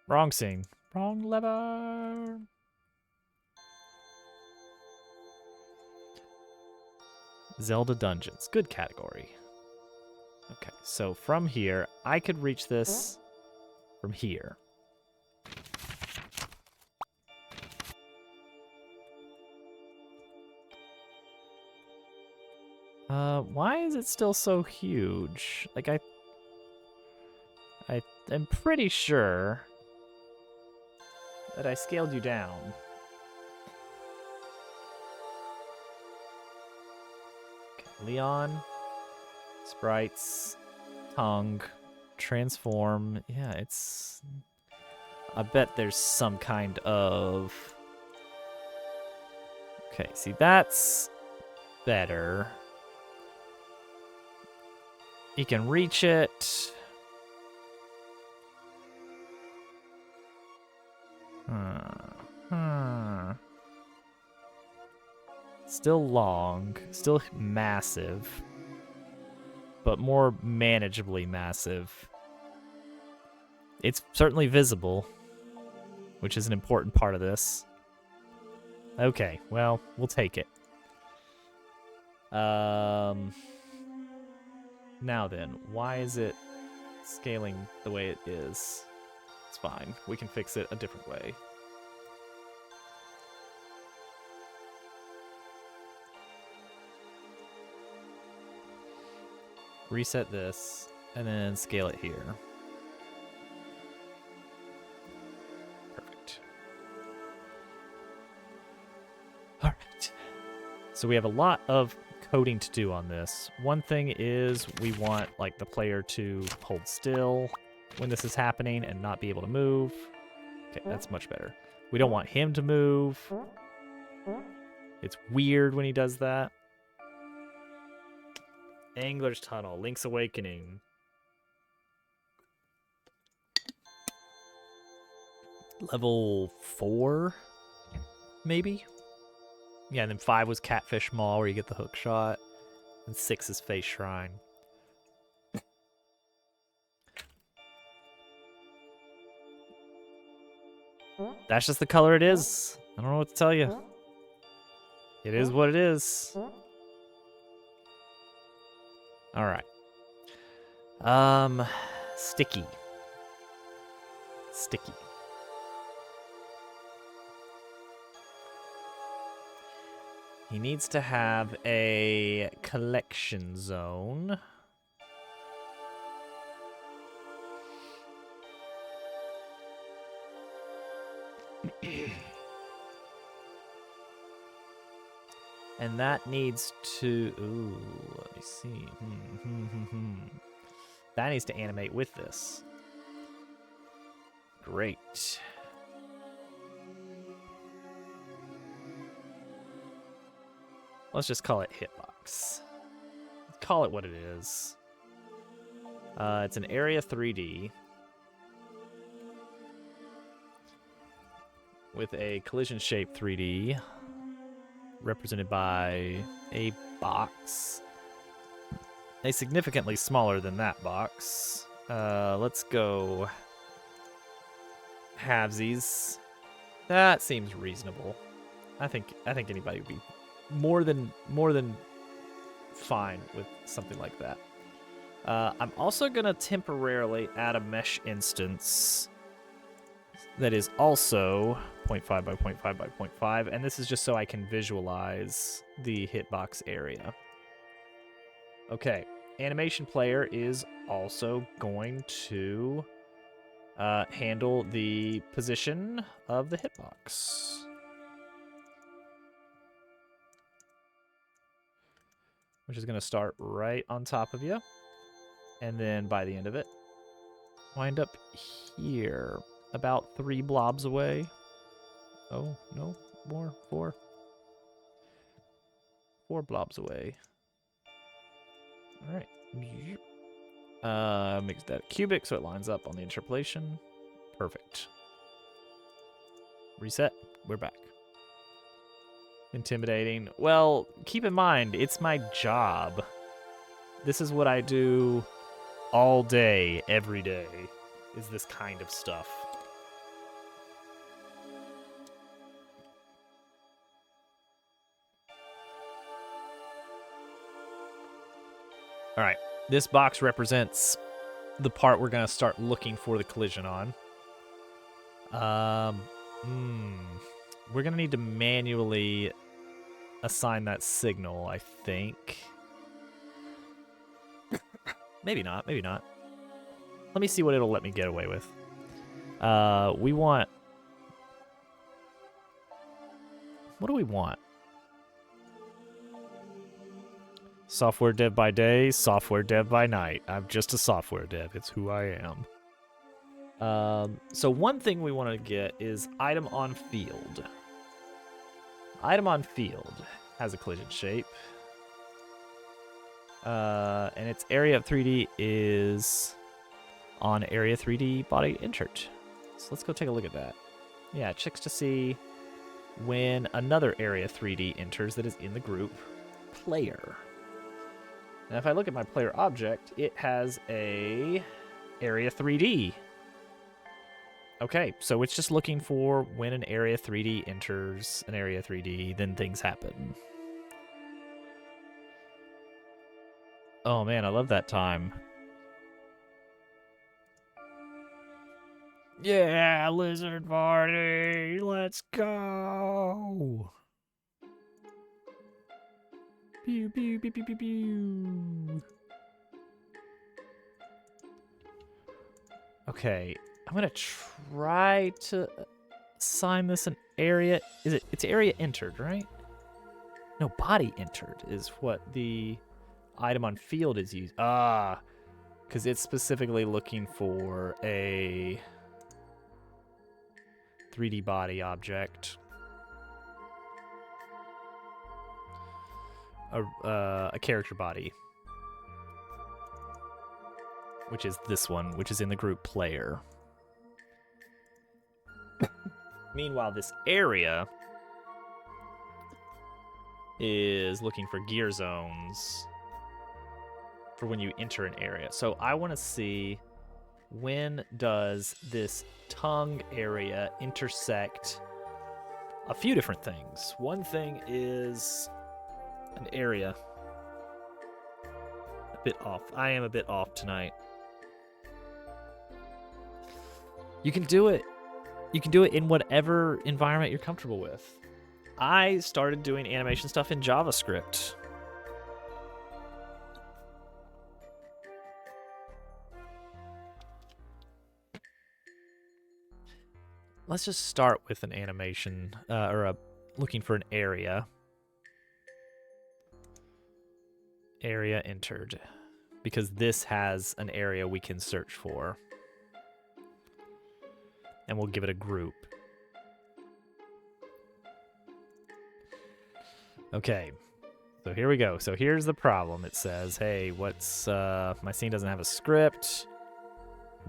Wrong scene. Wrong lever. Zelda Dungeons. Good category. Okay, so from here, I could reach this from here. Why is it still so huge? Like, I'm pretty sure that I scaled you down. Okay, Leon, sprites, tongue, transform. Yeah, it's... I bet there's some kind of... Okay, see, that's better. He can reach it. Still long, still massive, but more manageably massive. It's certainly visible, which is an important part of this. Okay, well, we'll take it. Now then, why is it scaling the way it is? It's fine. We can fix it a different way. Reset this, and then scale it here. Perfect. All right. So we have a lot of coding to do on this. One thing is we want like the player to hold still when this is happening and not be able to move. Okay, that's much better. We don't want him to move. It's weird when he does that. Angler's Tunnel, Link's Awakening. Level 4, maybe? Yeah, and then 5 was Catfish Maw, where you get the hook shot. And 6 is Face Shrine. That's just the color it is. I don't know what to tell you. It is what it is. Alright. Sticky. Sticky. He needs to have a collection zone. And that needs to... Ooh, let me see. That needs to animate with this. Great. Let's just call it Hitbox. Let's call it what it is. It's an Area 3D. With a collision-shaped 3D. Represented by a box. A significantly smaller than that box. Let's go halvesies. That seems reasonable. I think anybody would be more than fine with something like that. I'm also gonna temporarily add a mesh instance that is also 0.5 by 0.5 by 0.5, and this is just so I can visualize the hitbox area. Okay, animation player is also going to handle the position of the hitbox. Which is going to start right on top of you, and then by the end of it, wind up here, about 3 blobs away. Oh, no, more, 4. 4 blobs away. All right. Makes that cubic so it lines up on the interpolation. Perfect. Reset. We're back. Intimidating. Well, keep in mind, it's my job. This is what I do all day, every day, is this kind of stuff. All right, this box represents the part we're gonna start looking for the collision on. We're gonna need to manually assign that signal, I think. Maybe not, maybe not. Let me see what it'll let me get away with. We want... What do we want? Software dev by day, software dev by night. I'm just a software dev. It's who I am. So one thing we want to get is item on field. Item on field has a collision shape. And its area of 3D is on area 3D body entered. So let's go take a look at that. Yeah, it checks to see when another area 3D enters that is in the group player. Now if I look at my player object, it has a area 3D. Okay, so it's just looking for when an area 3D enters an area 3D, then things happen. Oh man, I love that time. Yeah, lizard party, let's go. Pew, pew, pew, pew, pew, pew. Okay, I'm gonna try to assign this an area. It's area entered, right? No, body entered is what the item on field is used. Because it's specifically looking for a 3D body object. A character body. Which is this one, which is in the group player. Meanwhile, this area is looking for gear zones for when you enter an area. So I want to see, when does this tongue area intersect a few different things. One thing is an area. A bit off. I am a bit off tonight. You can do it. You can do it in whatever environment you're comfortable with. I started doing animation stuff in JavaScript. Let's just start with an animation, looking for an area. Area entered. Because this has an area we can search for. And we'll give it a group. Okay, so here we go. So here's the problem. It says, hey, what's, my scene doesn't have a script.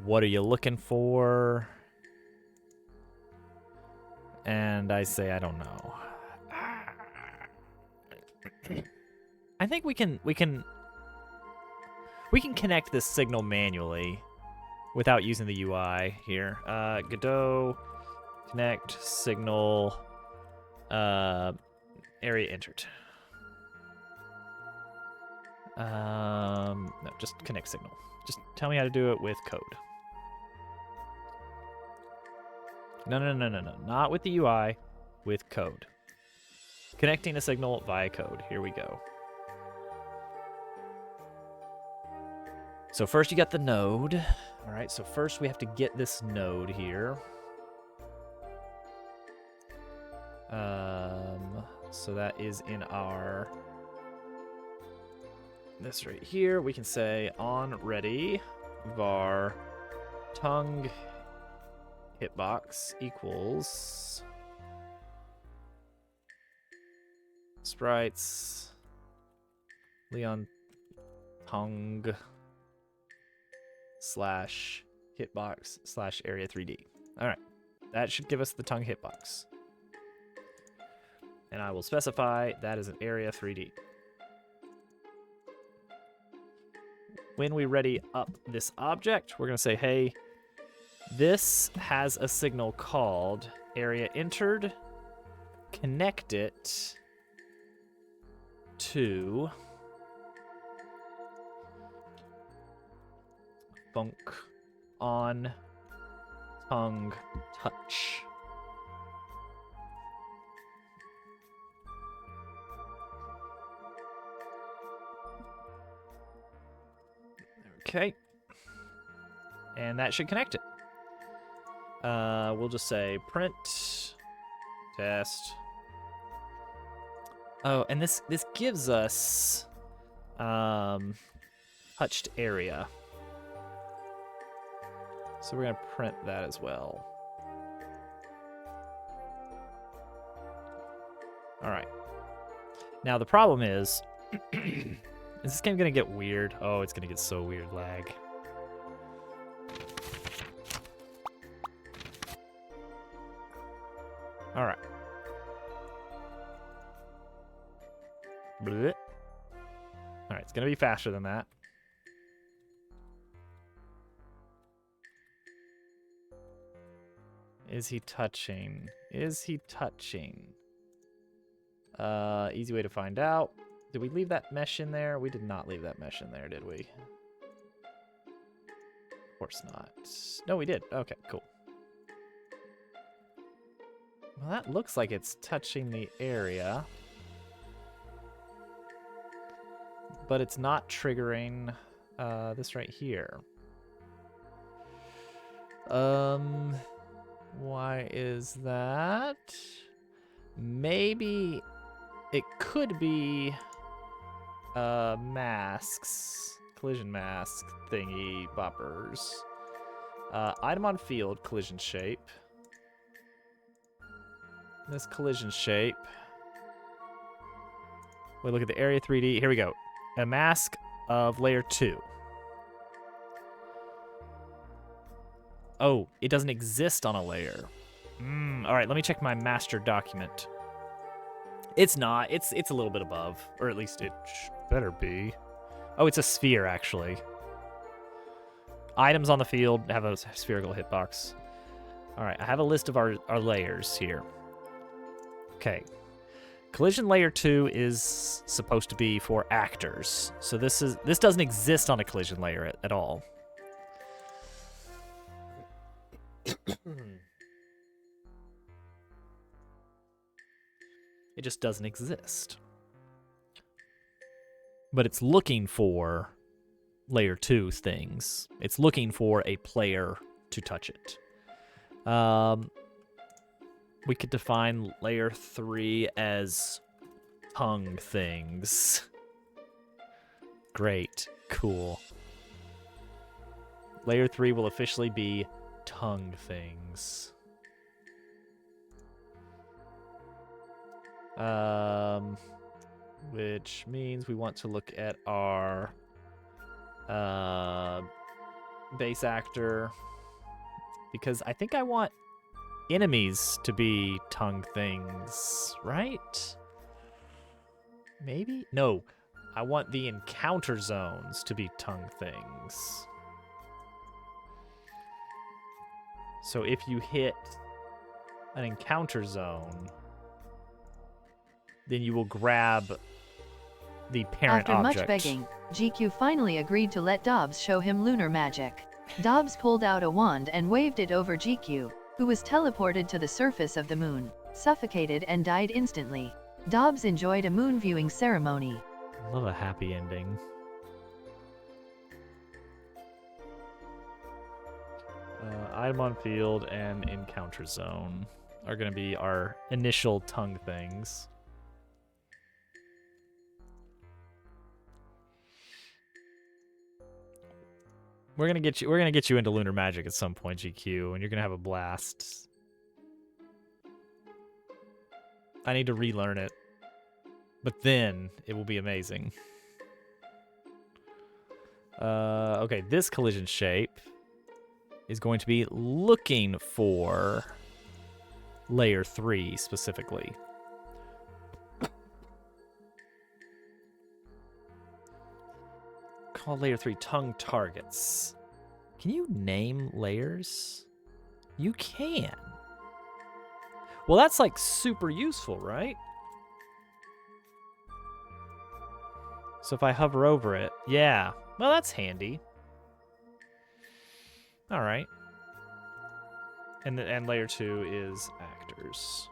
What are you looking for? And I say, I don't know. I think we can connect this signal manually without using the UI here. Godot, connect, signal, area entered. No, just connect signal. Just tell me how to do it with code. No, not with the UI, with code. Connecting a signal via code. Here we go. So first you got the node. All right, so first we have to get this node here. So that is in our, this right here. We can say on ready var tongue hitbox equals sprites Leon tongue slash hitbox slash area 3D. All right, that should give us the tongue hitbox. And I will specify that is an area 3D. When we ready up this object, we're going to say, hey, this has a signal called area entered. Connect it to func on tongue touch. Okay. And that should connect it. We'll just say print test. Oh, and this gives us touched area. So we're going to print that as well. All right. Now the problem is, is this game going to get weird? Oh, it's going to get so weird, lag. All right. Blech. All right, it's going to be faster than that. Is he touching? Is he touching? Easy way to find out. Did we leave that mesh in there? We did not leave that mesh in there, did we? Of course not. No, we did. Okay, cool. Well, that looks like it's touching the area. But it's not triggering this right here. Why is that? Maybe it could be masks, collision mask thingy boppers. Item on field, collision shape. This collision shape. We look at the area 3D. Here we go. A mask of layer 2. Oh, it doesn't exist on a layer. All right, let me check my master document. It's not. It's a little bit above, or at least it better be. Oh, it's a sphere, actually. Items on the field have a spherical hitbox. All right, I have a list of our layers here. Okay. Collision layer 2 is supposed to be for actors. So this doesn't exist on a collision layer at all. It just doesn't exist. But it's looking for layer 2 things. It's looking for a player to touch it. We could define layer 3 as tongue things. Great. Cool. Layer 3 will officially be tongue things. Which means we want to look at our base actor, because I think I want enemies to be tongue things, right? Maybe? No, I want the encounter zones to be tongue things. So if you hit an encounter zone, then you will grab the parent object. After much begging, GQ finally agreed to let Dobbs show him lunar magic. Dobbs pulled out a wand and waved it over GQ, who was teleported to the surface of the moon, suffocated and died instantly. Dobbs enjoyed a moon viewing ceremony. I love a happy ending. Item on field and encounter zone are going to be our initial tongue things. We're gonna get you into lunar magic at some point, GQ, and you're gonna have a blast. I need to relearn it, but then it will be amazing. Okay, this collision shape is going to be looking for layer 3 specifically. Call layer 3 tongue targets. Can you name layers? You can. Well, that's like super useful, right? So if I hover over it, yeah. Well, that's handy. All right. And layer 2 is actors.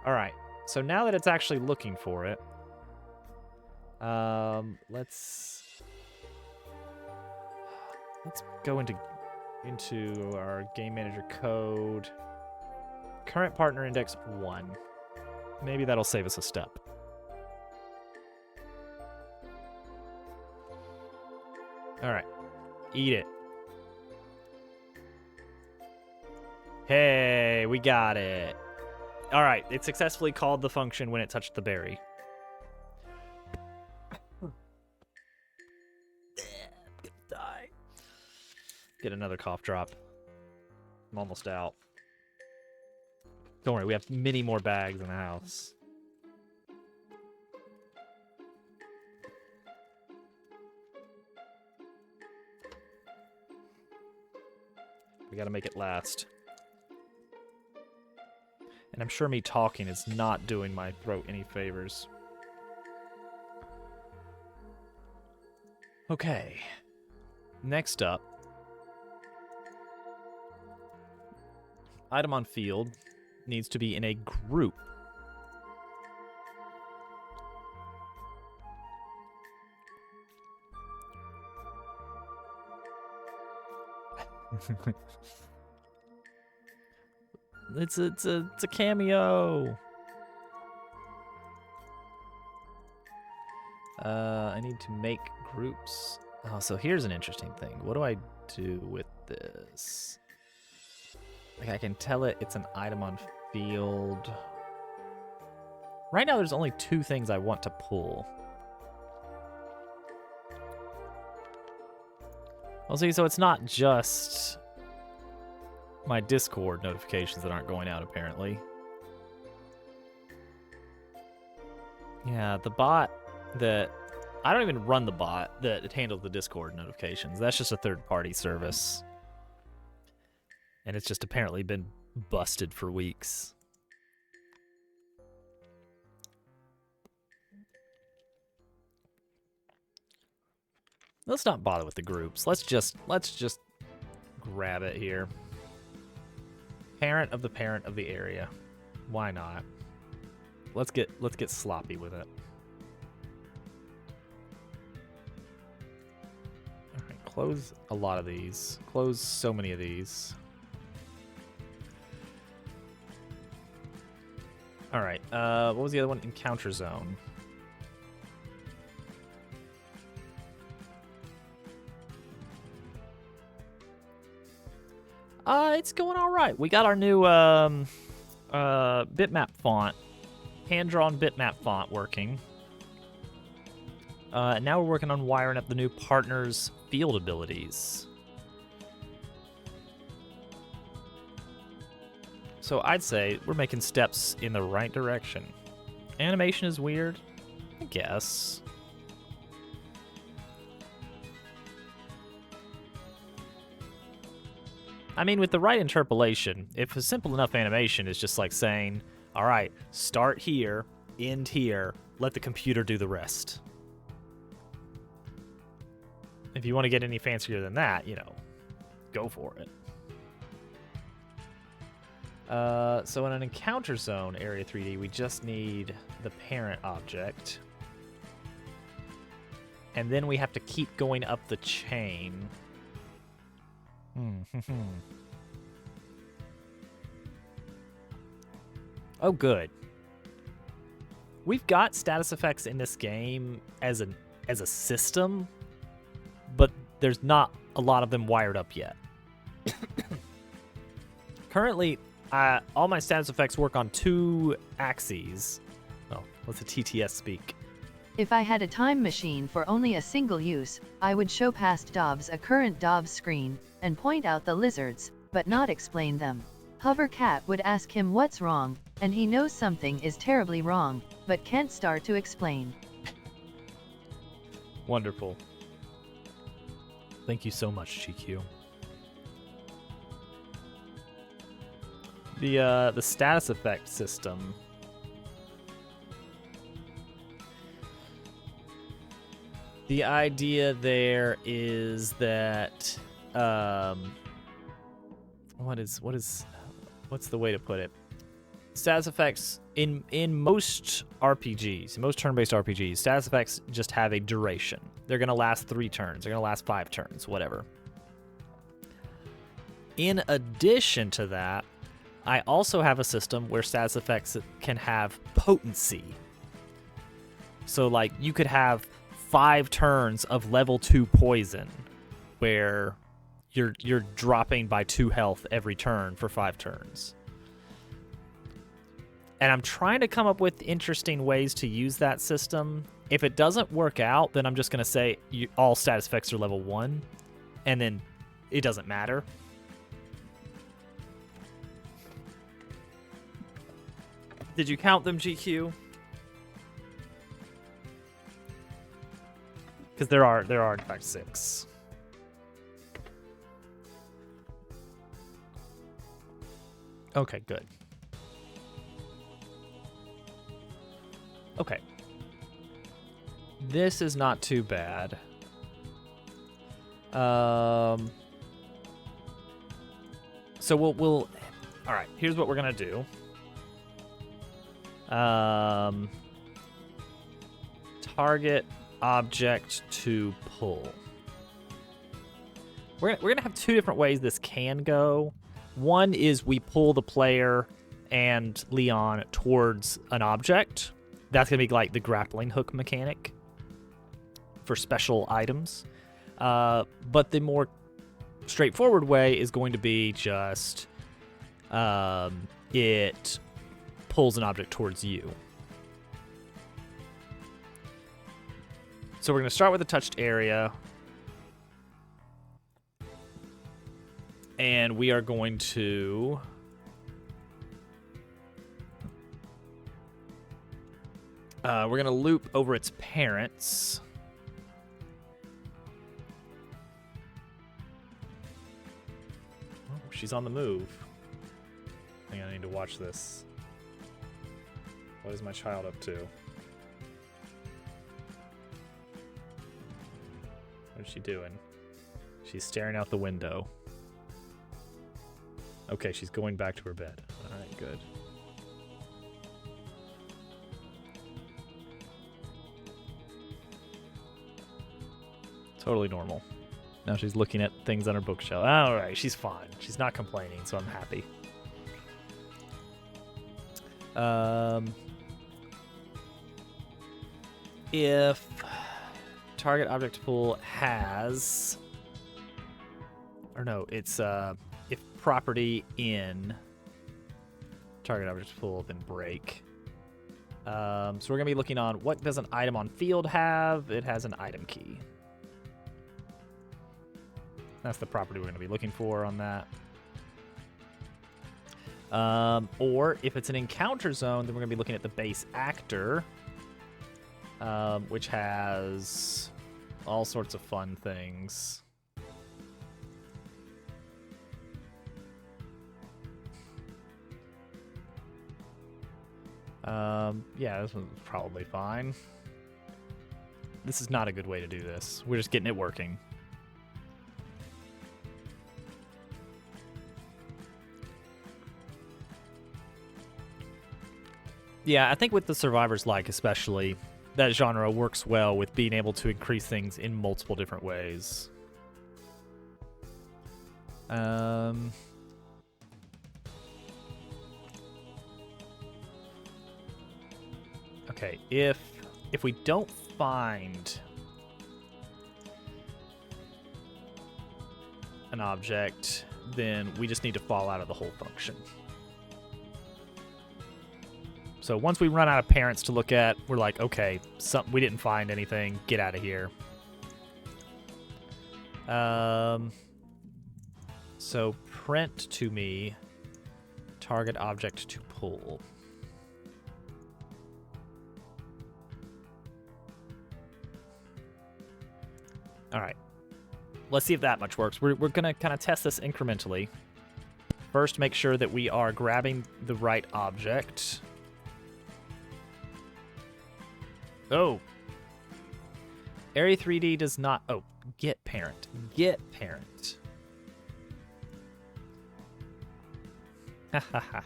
All right. So now that it's actually looking for it, let's go into our game manager code. Current partner index 1. Maybe that'll save us a step. All right, eat it. Hey, we got it. All right, it successfully called the function when it touched the berry. I'm gonna die. Get another cough drop. I'm almost out. Don't worry, we have many more bags in the house. We gotta make it last. And I'm sure me talking is not doing my throat any favors. Okay. Next up. Item on field needs to be in a group. It's a cameo. I need to make groups. Oh, so here's an interesting thing. What do I do with this? Like, I can tell it it's an item on field. Right now, there's only 2 things I want to pull. Well, see, so it's not just my Discord notifications that aren't going out, apparently. Yeah, the bot that... I don't even run the bot that handles the Discord notifications. That's just a third-party service. And it's just apparently been busted for weeks. Let's not bother with the groups. Let's just grab it here. Parent of the area. Why not? Let's get sloppy with it. All right, close a lot of these. Close so many of these. All right. What was the other one? Encounter zone. It's going all right. We got our new bitmap font, hand-drawn bitmap font working. Now we're working on wiring up the new partner's field abilities. So I'd say we're making steps in the right direction. Animation is weird, I guess. I mean, with the right interpolation, if a simple enough animation is just like saying, all right, start here, end here, let the computer do the rest. If you want to get any fancier than that, you know, go for it. So in an encounter zone, Area 3D, we just need the parent object. And then we have to keep going up the chain. Oh, good. We've got status effects in this game as a system, there's not a lot of them wired up yet. Currently, all my status effects work on 2 axes. Oh, what's a TTS speak? If I had a time machine for only a single use, I would show past Dobbs a current Dobbs screen, and point out the lizards, but not explain them. Hover Cat would ask him what's wrong, and he knows something is terribly wrong, but can't start to explain. Wonderful. Thank you so much, GQ. The status effect system. The idea there is that what's the way to put it? Status effects in most RPGs, most turn-based RPGs, status effects just have a duration. They're going to last 3 turns. They're going to last 5 turns, whatever. In addition to that, I also have a system where status effects can have potency. So, like, you could have 5 turns of level 2 poison, where you're dropping by 2 health every turn for 5 turns. And I'm trying to come up with interesting ways to use that system. If it doesn't work out, then I'm just going to say all status effects are level 1, and then it doesn't matter. Did you count them, GQ? Because there are in fact 6. Okay, good. Okay. This is not too bad. So we'll all right, here's what we're going to do. Target object to pull. We're gonna have 2 different ways this can go. One is we pull the player and Leon towards an object. That's gonna be like the grappling hook mechanic for special items. But the more straightforward way is going to be just it pulls an object towards you. So we're going to start with a touched area. And we are going to we're going to loop over its parents. Oh, she's on the move. I think I need to watch this. What is my child up to? What is she doing? She's staring out the window. Okay, she's going back to her bed. Alright, good. Totally normal. Now she's looking at things on her bookshelf. Alright, she's fine. She's not complaining, so I'm happy. If target object pool has, or no, it's if property in target object pool, then break. So we're gonna be looking on what does an item on field have? It has an item key. That's the property we're gonna be looking for on that. Or if it's an encounter zone, then we're going to be looking at the base actor, which has all sorts of fun things. Yeah, this one's probably fine. This is not a good way to do this. We're just getting it working. Yeah, I think with the Survivor's Like especially, that genre works well with being able to increase things in multiple different ways. Okay, if we don't find an object, then we just need to fall out of the whole function. So once we run out of parents to look at, we're like, okay, we didn't find anything. Get out of here. So print to me target object to pull. All right. Let's see if that much works. We're going to kind of test this incrementally. First, make sure that we are grabbing the right object. Oh. Area 3D does not... Oh, get parent. Get parent. Ha ha ha.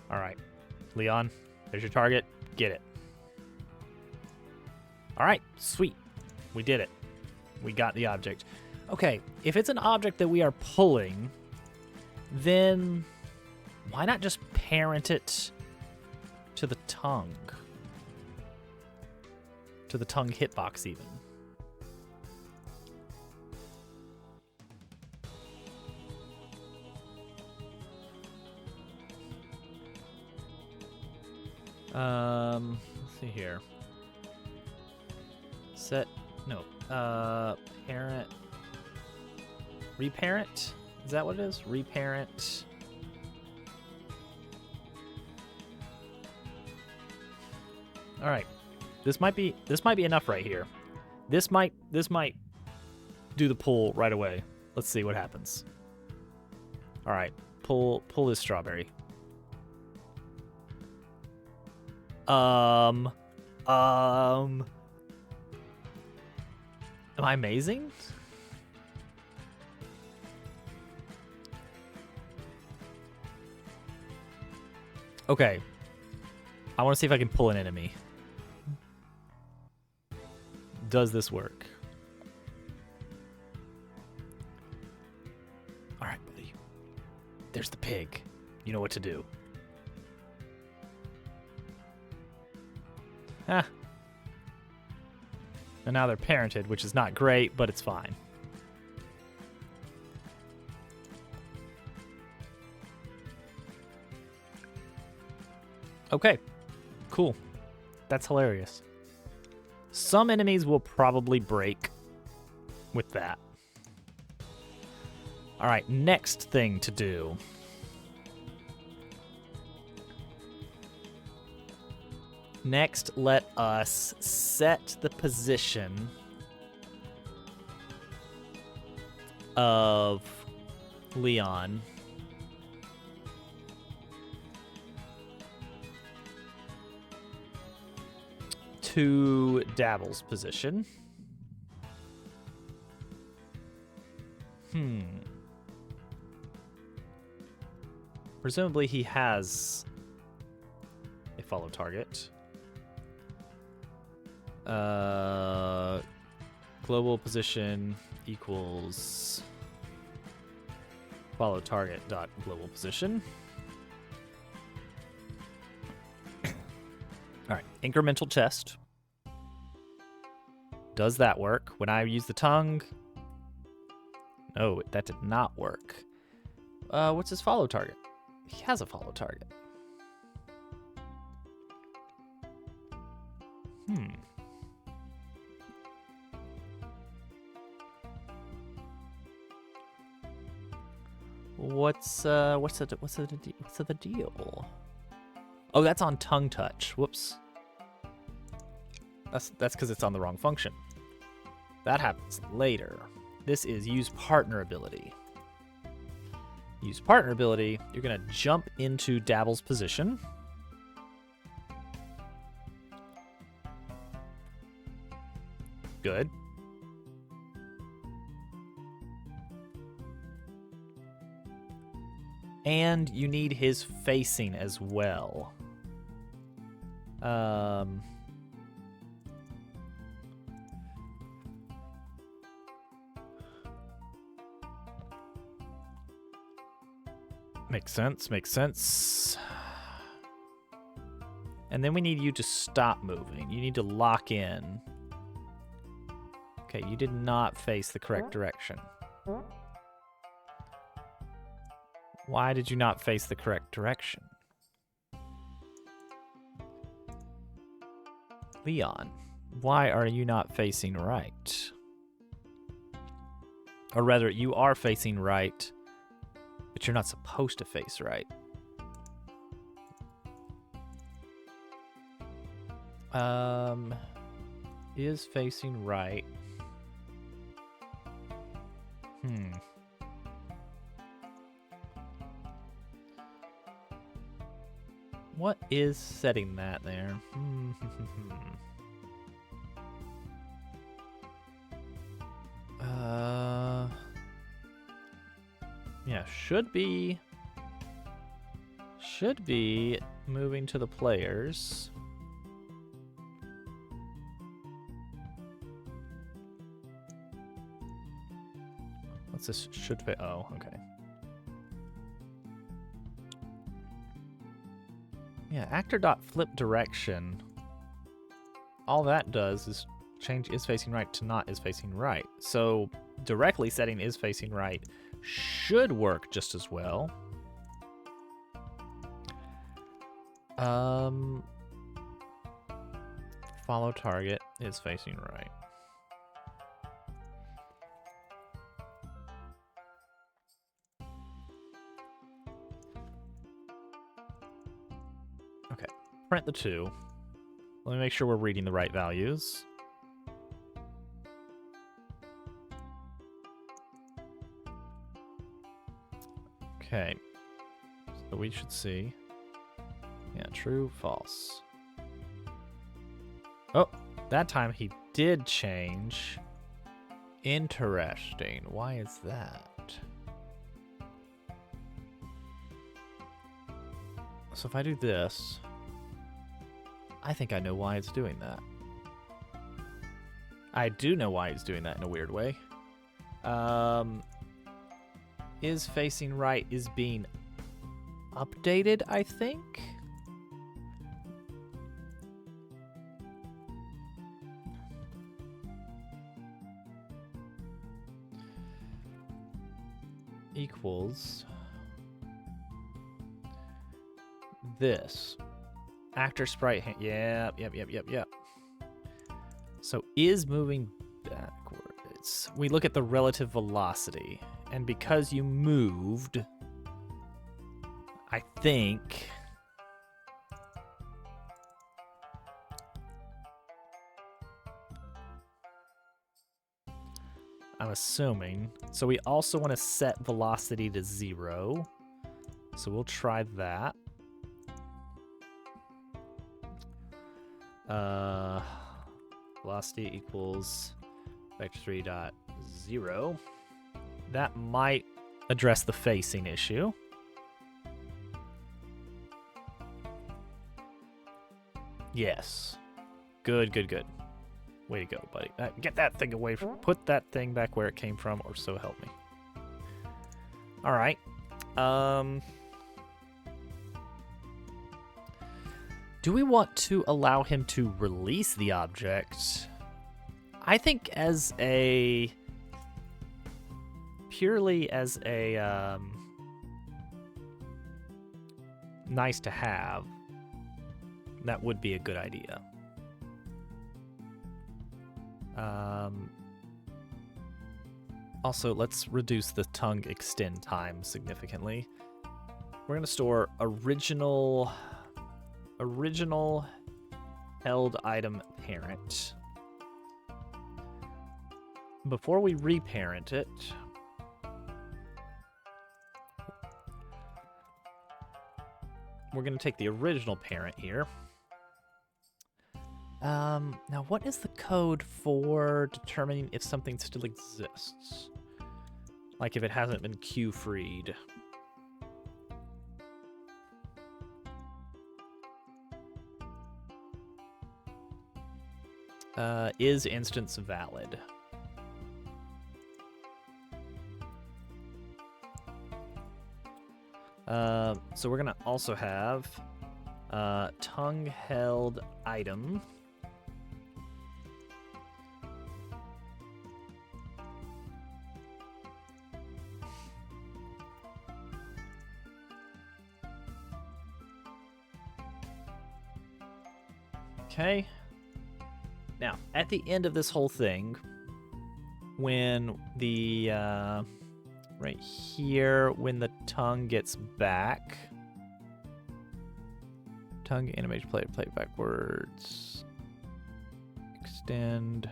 All right. Leon, there's your target. Get it. All right. Sweet. We did it. We got the object. Okay. If it's an object that we are pulling, then why not just parent it to the tongue? To the tongue hitbox, even. Let's see here. Set, no, parent, reparent? Is that what it is? Reparent. All right. This might be enough right here. This might do the pull right away. Let's see what happens. All right. Pull this strawberry. Am I amazing? Okay. I want to see if I can pull an enemy. Does this work? All right, buddy. There's the pig. You know what to do. Ah. And now they're parented, which is not great, but it's fine. Okay. Cool. That's hilarious. Some enemies will probably break with that. All right, next thing to do. Next, let us set the position of Leon to Dabble's position. Presumably he has a follow target. Global position equals follow target dot global position. All right, incremental chest. Does that work? When I use the tongue? No, that did not work. What's his follow target? He has a follow target. What's the deal? Oh, that's on tongue touch. Whoops. That's because it's on the wrong function. That happens later. This is use partner ability. Use partner ability. You're gonna jump into Dabble's position. Good. And you need his facing as well. Makes sense. And then we need you to stop moving. You need to lock in. Okay, you did not face the correct direction. Why did you not face the correct direction? Leon, why are you not facing right? Or rather, you are facing right, but you're not supposed to face right. Is facing right. What is setting that there? Yeah, should be moving to the players. What's this? Should be. Oh, okay. Yeah, actor.flip direction. All that does is change is facing right to not is facing right. So directly setting is facing right should work just as well. Follow target is facing right. Okay, print the two. Let me make sure we're reading the right values. Okay, so we should see. Yeah, true, false. Oh, that time he did change. Interesting. Why is that? So if I do this, I think I know why it's doing that. I do know why it's doing that in a weird way. Is facing right is being updated, I think. Equals this. Actor sprite hand. Yep. So is moving backwards. We look at the relative velocity. And because you moved, I think I'm assuming. So we also want to set velocity to 0. So we'll try that. Velocity equals vector 3.0. That might address the facing issue. Yes. Good. Way to go, buddy. Get that thing away from... Put that thing back where it came from, or so help me. All right. Do we want to allow him to release the object? I think as a... Purely as a... nice to have, that would be a good idea. Also, let's reduce the tongue extend time significantly. We're going to store original held item parent. Before we reparent it, we're going to take the original parent here. Now what is the code for determining if something still exists? Like if it hasn't been queue-freed. Is instance valid? So we're gonna also have tongue held item Okay. Now, at the end of this whole thing, when the, right here, when the tongue gets back, tongue animation play backwards, extend.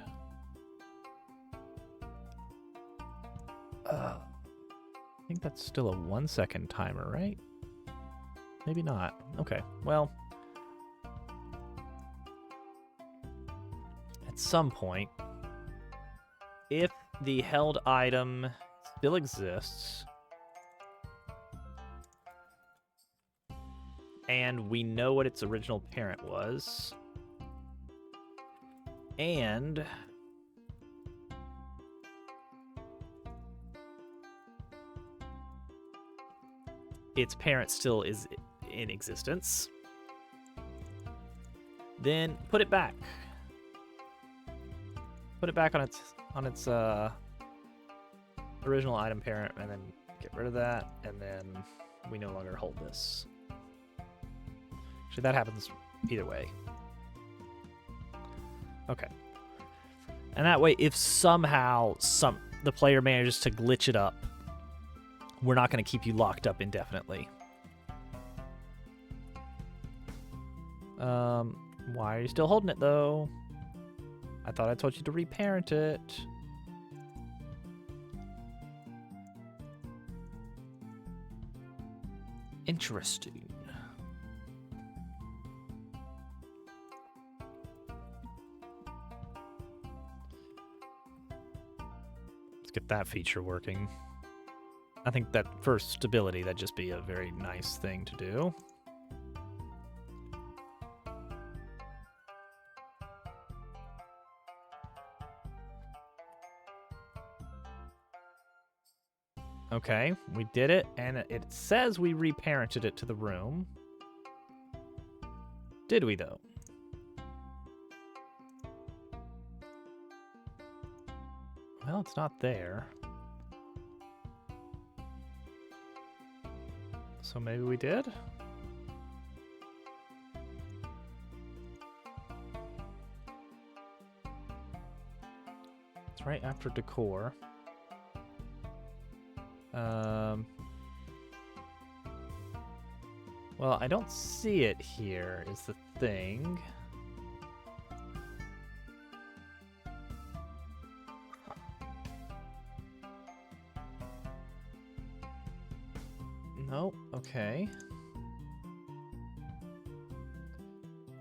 I think that's still a 1 second timer, right? Maybe not. Okay, well, at some point, if the held item still exists, and we know what its original parent was, and its parent still is in existence, then put it back. Put it back on its original item parent, and then get rid of that, and then we no longer hold this. Actually, that happens either way. Okay. And that way, if somehow the player manages to glitch it up, we're not going to keep you locked up indefinitely. Why are you still holding it, though? I thought I told you to reparent it. Interesting. Let's get that feature working. I think that for stability, that'd just be a very nice thing to do. Okay, we did it, and it says we reparented it to the room. Did we, though? Well, it's not there. So maybe we did? It's right after decor. Well, I don't see it here, is the thing. Nope, okay.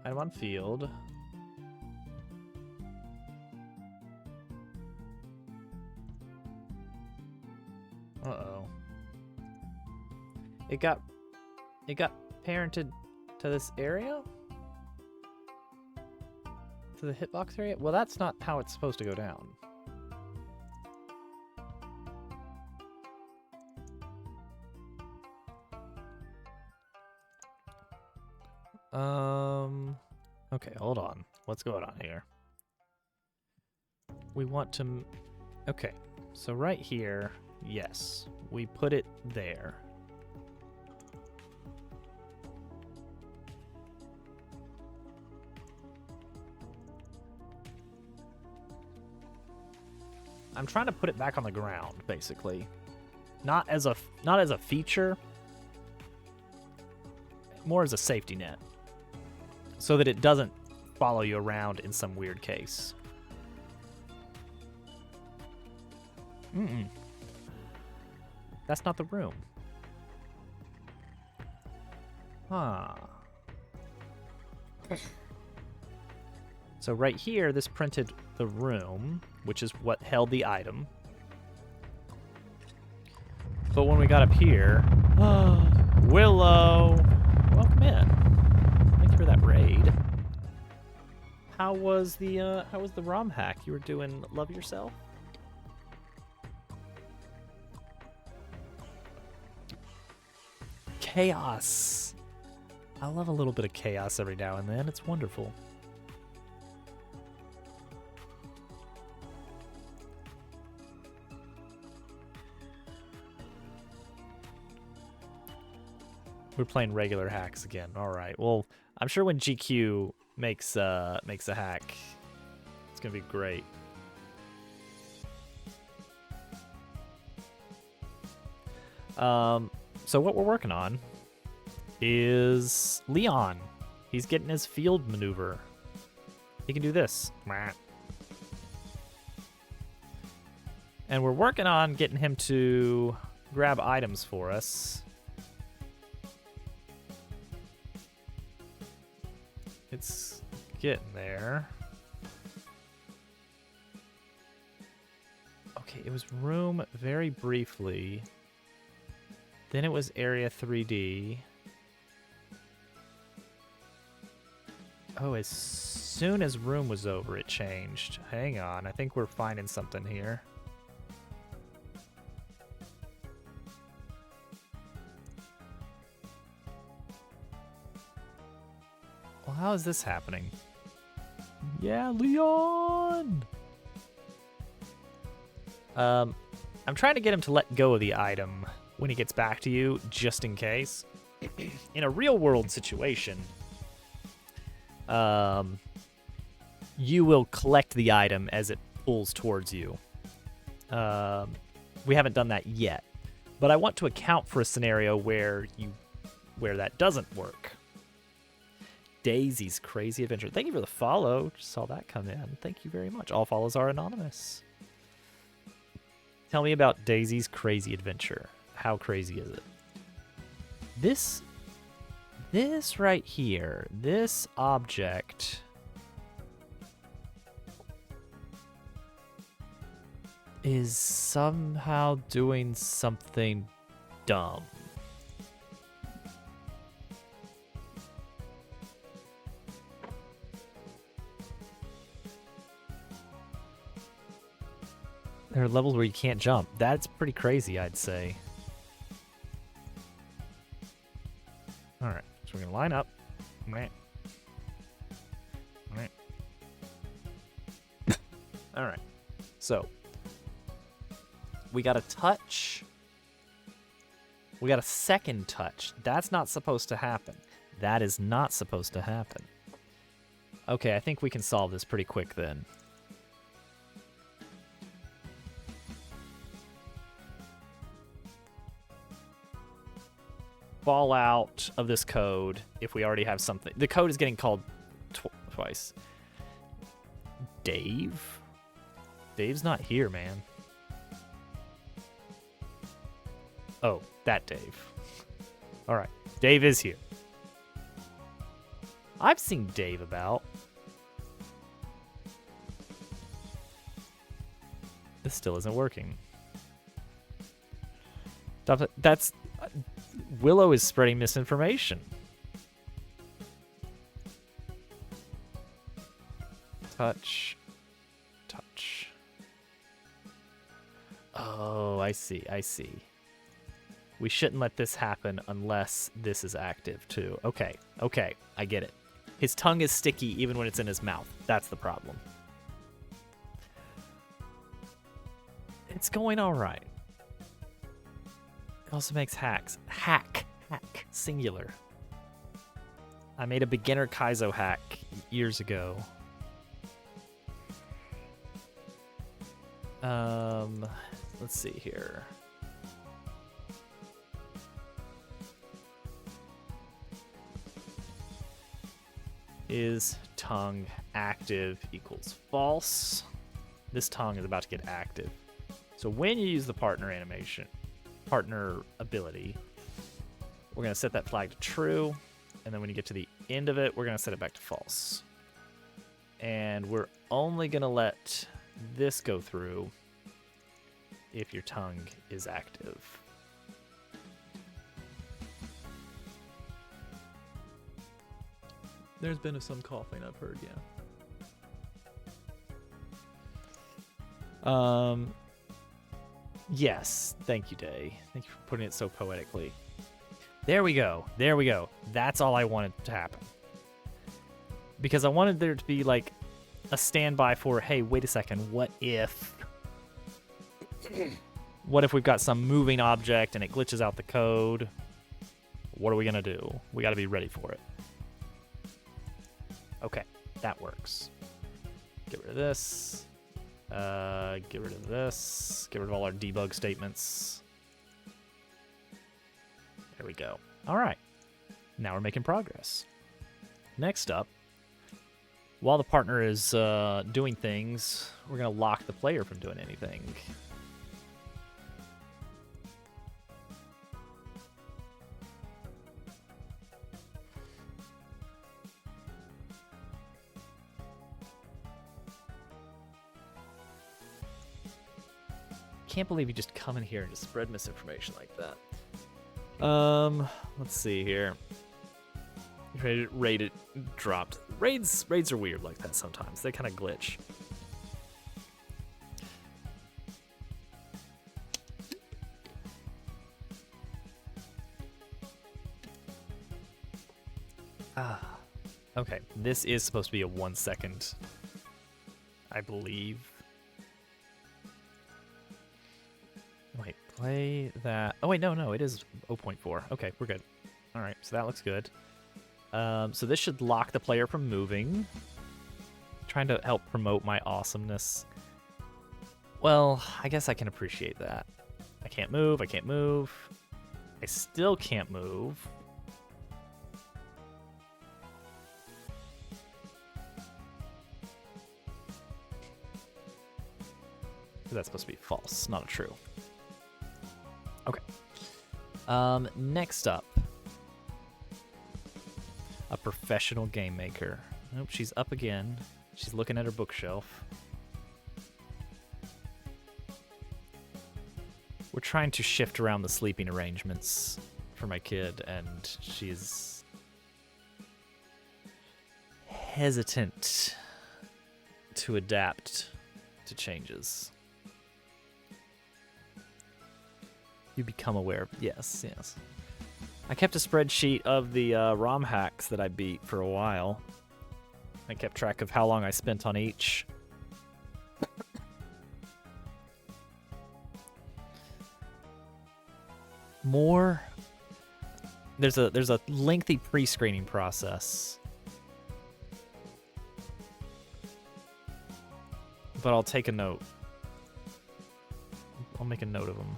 Item on field. Uh-oh. It got parented to this area? To the hitbox area? Well, that's not how it's supposed to go down. Okay, hold on. What's going on here? We want to... Okay, so right here, yes, we put it there. I'm trying to put it back on the ground, basically. Not as a feature, more as a safety net, so that it doesn't follow you around in some weird case. That's not the room. Huh. So right here, this printed the room, which is what held the item. But when we got up here, Willow, welcome in. Thank you for that raid. How was the ROM hack? You were doing Love Yourself? Chaos. I love a little bit of chaos every now and then. It's wonderful. We're playing regular hacks again. All right. Well, I'm sure when GQ makes a hack, it's gonna be great. So what we're working on is Leon. He's getting his field maneuver. He can do this. And we're working on getting him to grab items for us. It's getting there. Okay, it was room very briefly. Then it was area 3D. Oh, as soon as room was over, it changed. Hang on, I think we're finding something here. Well, how is this happening? Yeah, Leon! I'm trying to get him to let go of the item when he gets back to you, just in case. In a real-world situation, you will collect the item as it pulls towards you. We haven't done that yet, but I want to account for a scenario where that doesn't work. Daisy's Crazy Adventure. Thank you for the follow. Just saw that come in. Thank you very much. All follows are anonymous. Tell me about Daisy's Crazy Adventure. How crazy is it? This right here, this object is somehow doing something dumb. There are levels where you can't jump. That's pretty crazy, I'd say. Alright, so we're going to line up. Alright, so we got a touch. We got a second touch. That's not supposed to happen. That is not supposed to happen. Okay, I think we can solve this pretty quick then. Fall out of this code if we already have something. The code is getting called twice. Dave? Dave's not here, man. Oh, that Dave. All right, Dave is here. I've seen Dave about. This still isn't working. That's... Willow is spreading misinformation. Touch. Touch. Oh, I see. I see. We shouldn't let this happen unless this is active too. Okay. Okay. I get it. His tongue is sticky even when it's in his mouth. That's the problem. It's going all right. It also makes hacks. Hack. Singular. I made a beginner Kaizo hack years ago. Let's see here. Is tongue active equals false. This tongue is about to get active. So when you use the partner ability, we're going to set that flag to true, and then when you get to the end of it, we're going to set it back to false. And we're only going to let this go through if your tongue is active. There's been some coughing, I've heard, yeah. Yes, thank you, Day. Thank you for putting it so poetically. There we go. There we go. That's all I wanted to happen. Because I wanted there to be, like, a standby for, hey, wait a second, what if... What if we've got some moving object and it glitches out the code? What are we gonna do? We gotta be ready for it. Okay, that works. Get rid of this. Get rid of this. Get rid of all our debug statements. There we go. All right. Now we're making progress. Next up, while the partner is doing things, we're going to lock the player from doing anything. Can't believe you just come in here and just spread misinformation like that. Let's see here. Raid it dropped. Raids are weird like that sometimes. They kind of glitch. Okay, this is supposed to be a 1 second, I believe. Wait, play that. Oh wait, no, it is 0.4. Okay, we're good. All right, so that looks good. So this should lock the player from moving. Trying to help promote my awesomeness. Well, I guess I can appreciate that. I can't move. I still can't move. That's supposed to be false, not a true. Okay. Next up. A professional game maker. Nope, she's up again. She's looking at her bookshelf. We're trying to shift around the sleeping arrangements for my kid, and she's hesitant to adapt to changes. You become aware of, yes. I kept a spreadsheet of the ROM hacks that I beat for a while. I kept track of how long I spent on each. More. There's a lengthy pre-screening process. But I'll take a note. I'll make a note of them.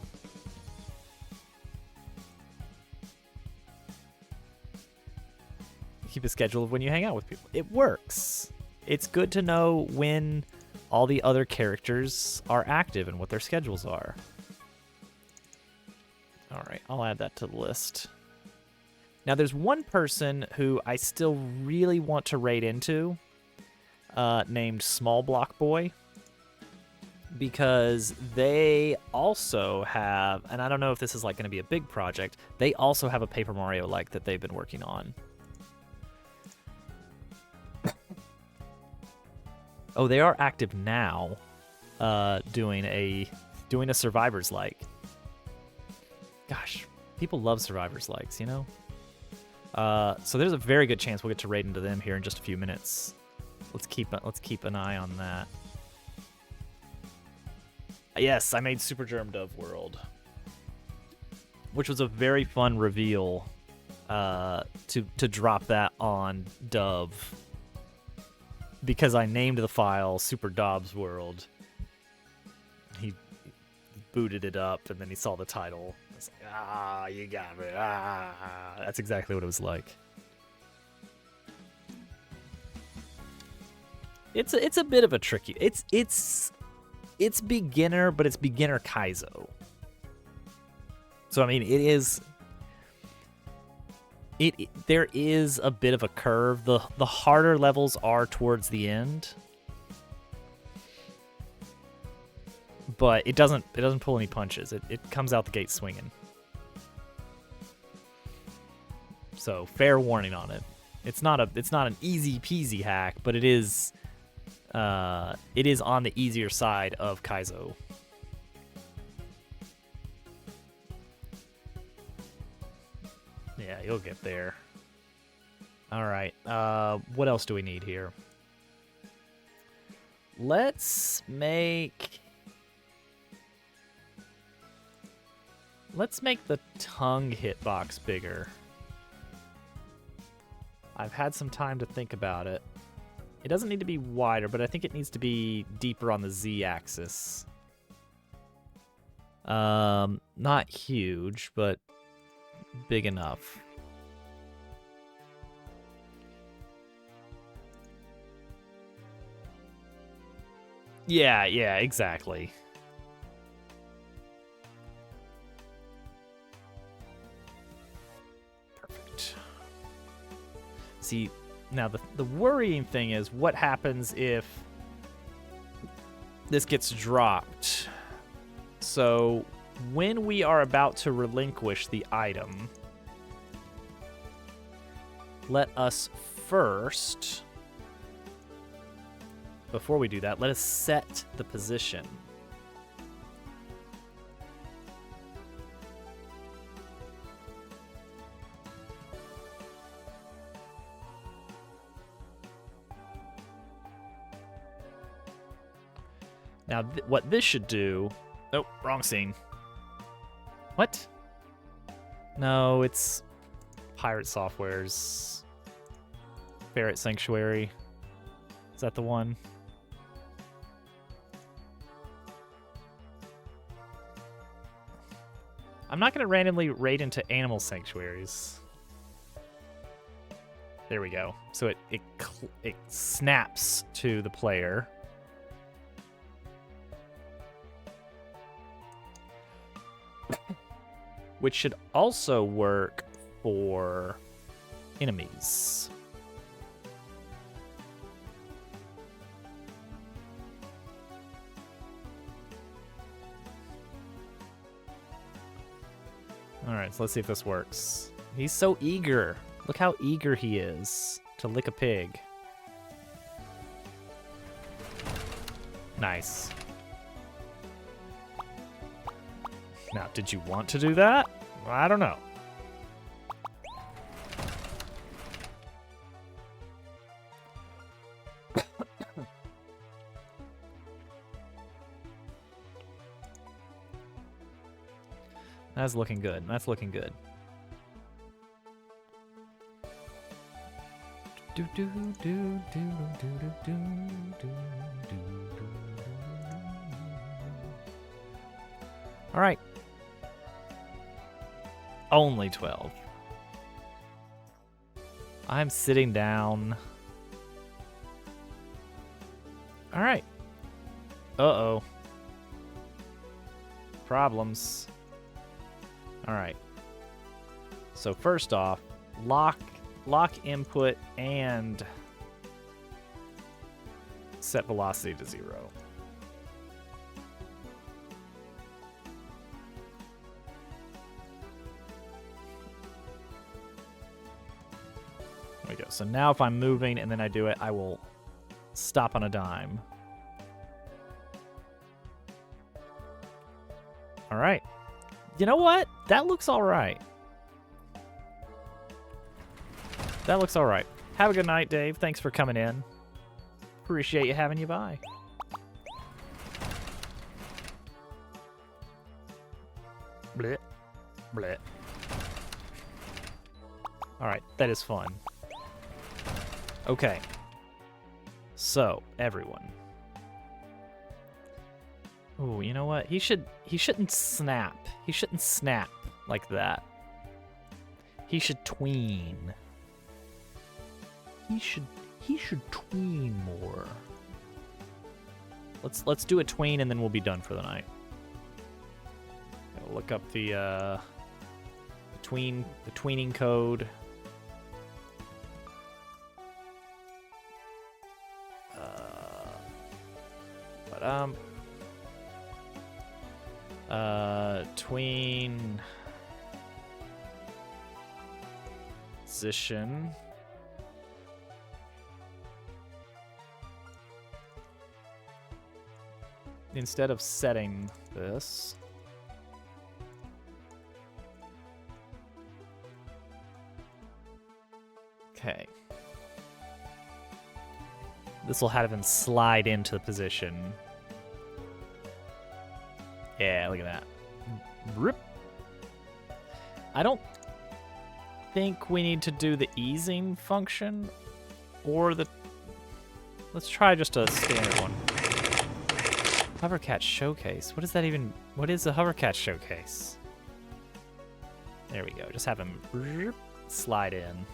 Keep a schedule of when you hang out with people. It works. It's good to know when all the other characters are active and what their schedules are. All right, I'll add that to the list. Now, there's one person who I still really want to raid into, named Small Block Boy, because they also have, and I don't know if this is like going to be a big project, they also have a Paper Mario like that they've been working on. Oh, they are active now, doing a Survivors like. Gosh, people love Survivors likes, you know. So there's a very good chance we'll get to raid into them here in just a few minutes. Let's keep an eye on that. Yes, I made Super Germ Dove World, which was a very fun reveal. To drop that on Dove. Because I named the file Super Dobbs World. He booted it up, and then he saw the title. I was like, you got me. That's exactly what it was like. It's a bit of a tricky. It's beginner, but it's beginner Kaizo. So I mean, there is a bit of a curve. The harder levels are towards the end, but it doesn't pull any punches. It comes out the gate swinging. So fair warning on it. It's not an easy peasy hack, but it is on the easier side of Kaizo. Yeah, you'll get there. All right. What else do we need here? Let's make the tongue hitbox bigger. I've had some time to think about it. It doesn't need to be wider, but I think it needs to be deeper on the z-axis. Not huge, but big enough. Yeah, exactly. Perfect. See, now the worrying thing is what happens if this gets dropped. So when we are about to relinquish the item, let us first, before we do that, let us set the position. Now, what this should do... Nope, wrong scene. What? No, it's Pirate Software's Ferret Sanctuary. Is that the one? I'm not going to randomly raid into animal sanctuaries. There we go. So it snaps to the player. Which should also work for enemies. Alright, so let's see if this works. He's so eager. Look how eager he is to lick a pig. Nice. Now, did you want to do that? I don't know. That's looking good. That's looking good. All right. Only 12. I'm sitting down. All right. Uh-oh. Problems. All right. So first off, lock input and set velocity to 0. There we go. So now if I'm moving and then I do it, I will stop on a dime. All right. You know what? That looks all right. That looks all right. Have a good night, Dave. Thanks for coming in. Appreciate you having you by. Bleh. Bleh. All right, that is fun. Okay. So, everyone. Ooh, you know what? He shouldn't snap. He shouldn't snap like that. He should tween. He should tween more. Let's do a tween and then we'll be done for the night. Gotta look up the tweening code. Tween position. Instead of setting this, okay, this will have him slide into the position. Yeah, look at that. Rip. I don't think we need to do the easing function or the... Let's try just a standard one. Hovercat showcase. What is that even? What is a hovercat showcase? There we go. Just have him slide in.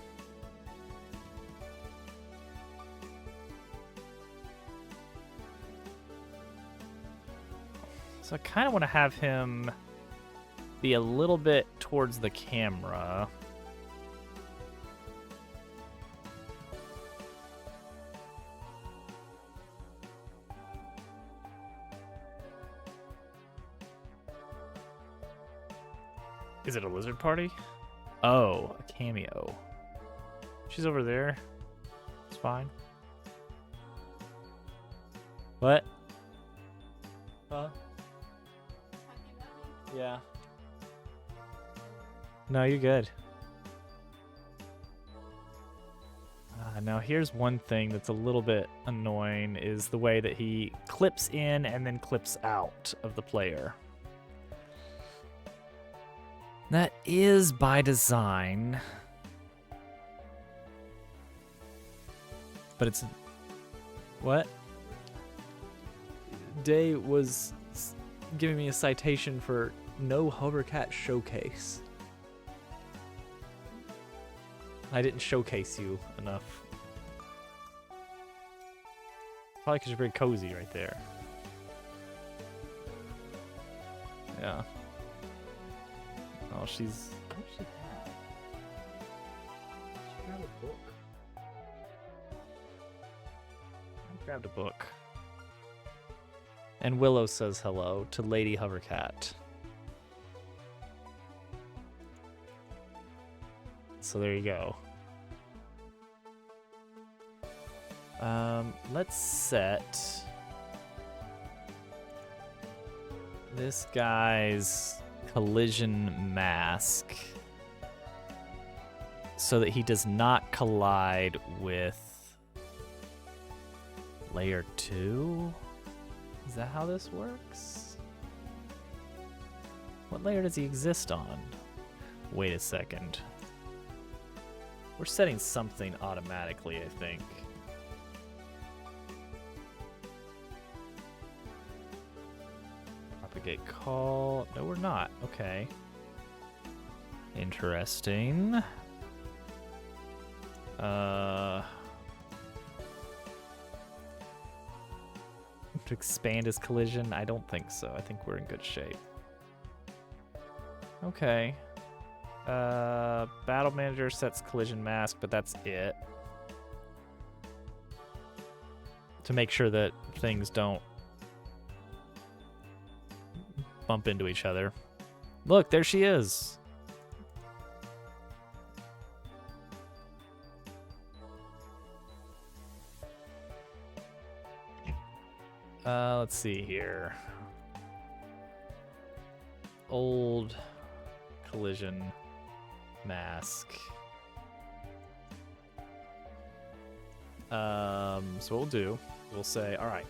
So I kind of want to have him be a little bit towards the camera. Is it a lizard party? Oh, a cameo. She's over there. It's fine. What? Huh? Yeah. No, you're good. Now here's one thing that's a little bit annoying is the way that he clips in and then clips out of the player. That is by design. But it's... What? Day was giving me a citation for no hovercat showcase. I didn't showcase you enough. Probably because you're very cozy right there. Yeah. Oh, she's... What does she have? She grabbed a book. I grabbed a book. And Willow says hello to Lady Hovercat. So there you go. Let's set this guy's collision mask so that he does not collide with layer 2. Is that how this works? What layer does he exist on? Wait a second. We're setting something automatically, I think. Propagate call. No, we're not. Okay. Interesting. To expand his collision? I don't think so. I think we're in good shape. Okay. Battle manager sets collision mask, but that's it. To make sure that things don't bump into each other. Look, there she is. Let's see here. Old collision mask. So what we'll do, we'll say, all right,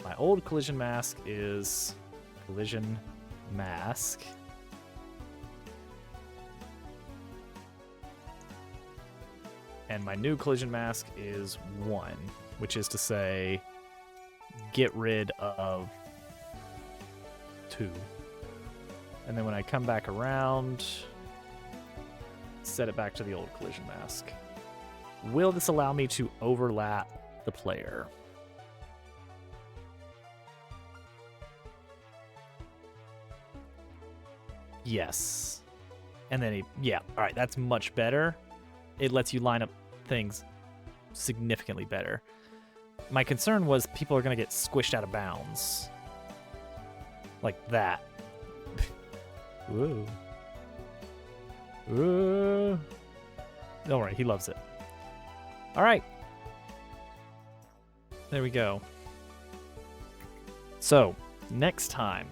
my old collision mask is collision mask. And my new collision mask is 1, which is to say, get rid of 2. And then when I come back around, set it back to the old collision mask. Will this allow me to overlap the player? Yes. And then yeah, all right, that's much better. It lets you line up things significantly better. My concern was people are going to get squished out of bounds. Like that. Whoa. Whoa. Don't worry, he loves it. All right. There we go. So, next time,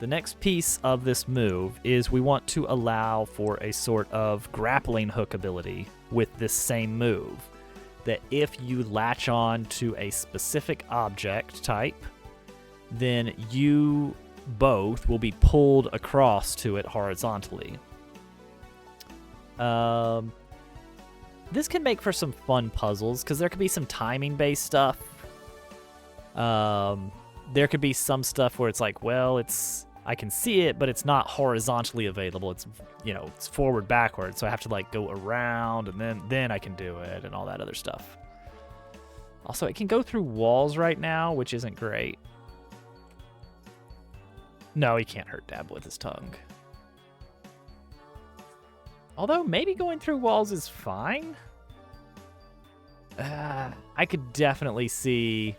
the next piece of this move is we want to allow for a sort of grappling hook ability with this same move. That if you latch on to a specific object type, then you both will be pulled across to it horizontally. This can make for some fun puzzles, because there could be some timing-based stuff. There could be some stuff where it's like, well, I can see it, but it's not horizontally available. It's, it's forward, backward, so I have to like go around, and then I can do it, and all that other stuff. Also, it can go through walls right now, which isn't great. No, he can't hurt Dab with his tongue. Although, maybe going through walls is fine. I could definitely see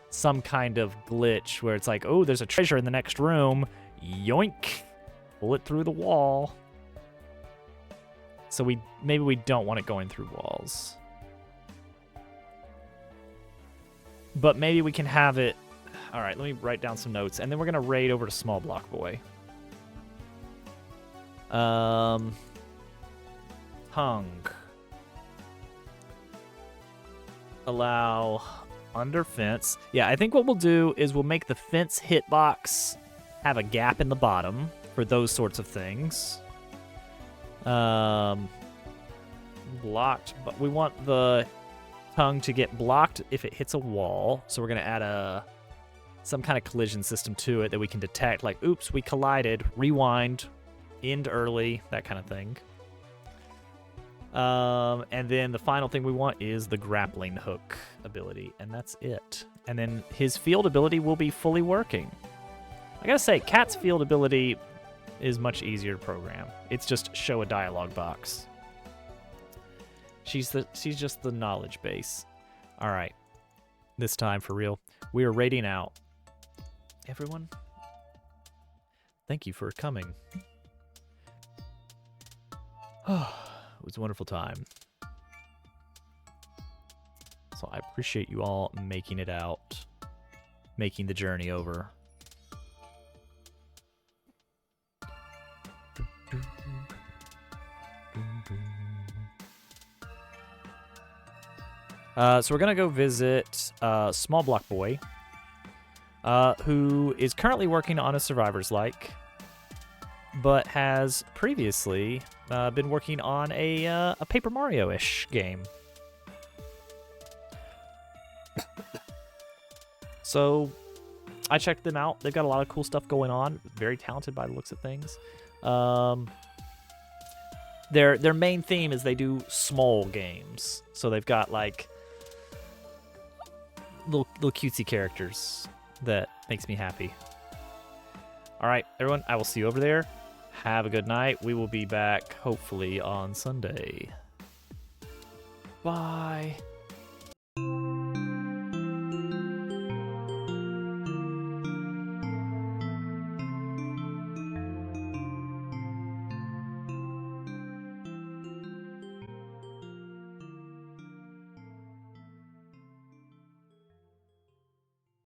some kind of glitch where it's like, oh, there's a treasure in the next room. Yoink. Pull it through the wall. So maybe we don't want it going through walls. But maybe we can have it... All right, let me write down some notes, and then we're going to raid over to Small Block Boy. Hung. Allow under fence. Yeah, I think what we'll do is we'll make the fence hitbox have a gap in the bottom for those sorts of things. Blocked, but we want the tongue to get blocked if it hits a wall. So we're going to add some kind of collision system to it that we can detect, like, oops, we collided, rewind, end early, that kind of thing. And then the final thing we want is the grappling hook ability, and that's it. And then his field ability will be fully working. I gotta say, Cat's field ability is much easier to program. It's just show a dialogue box. She's just the knowledge base. All right, this time for real, we are raiding out. Everyone, thank you for coming. It was a wonderful time. So I appreciate you all making it out, making the journey over. So we're going to go visit Small Block Boy, who is currently working on a Survivor's Like, but has previously been working on a Paper Mario-ish game. So I checked them out. They've got a lot of cool stuff going on. Very talented by the looks of things. Their main theme is they do small games. So they've got like little cutesy characters that makes me happy. All right, everyone, I will see you over there. Have a good night. We will be back hopefully on Sunday. Bye.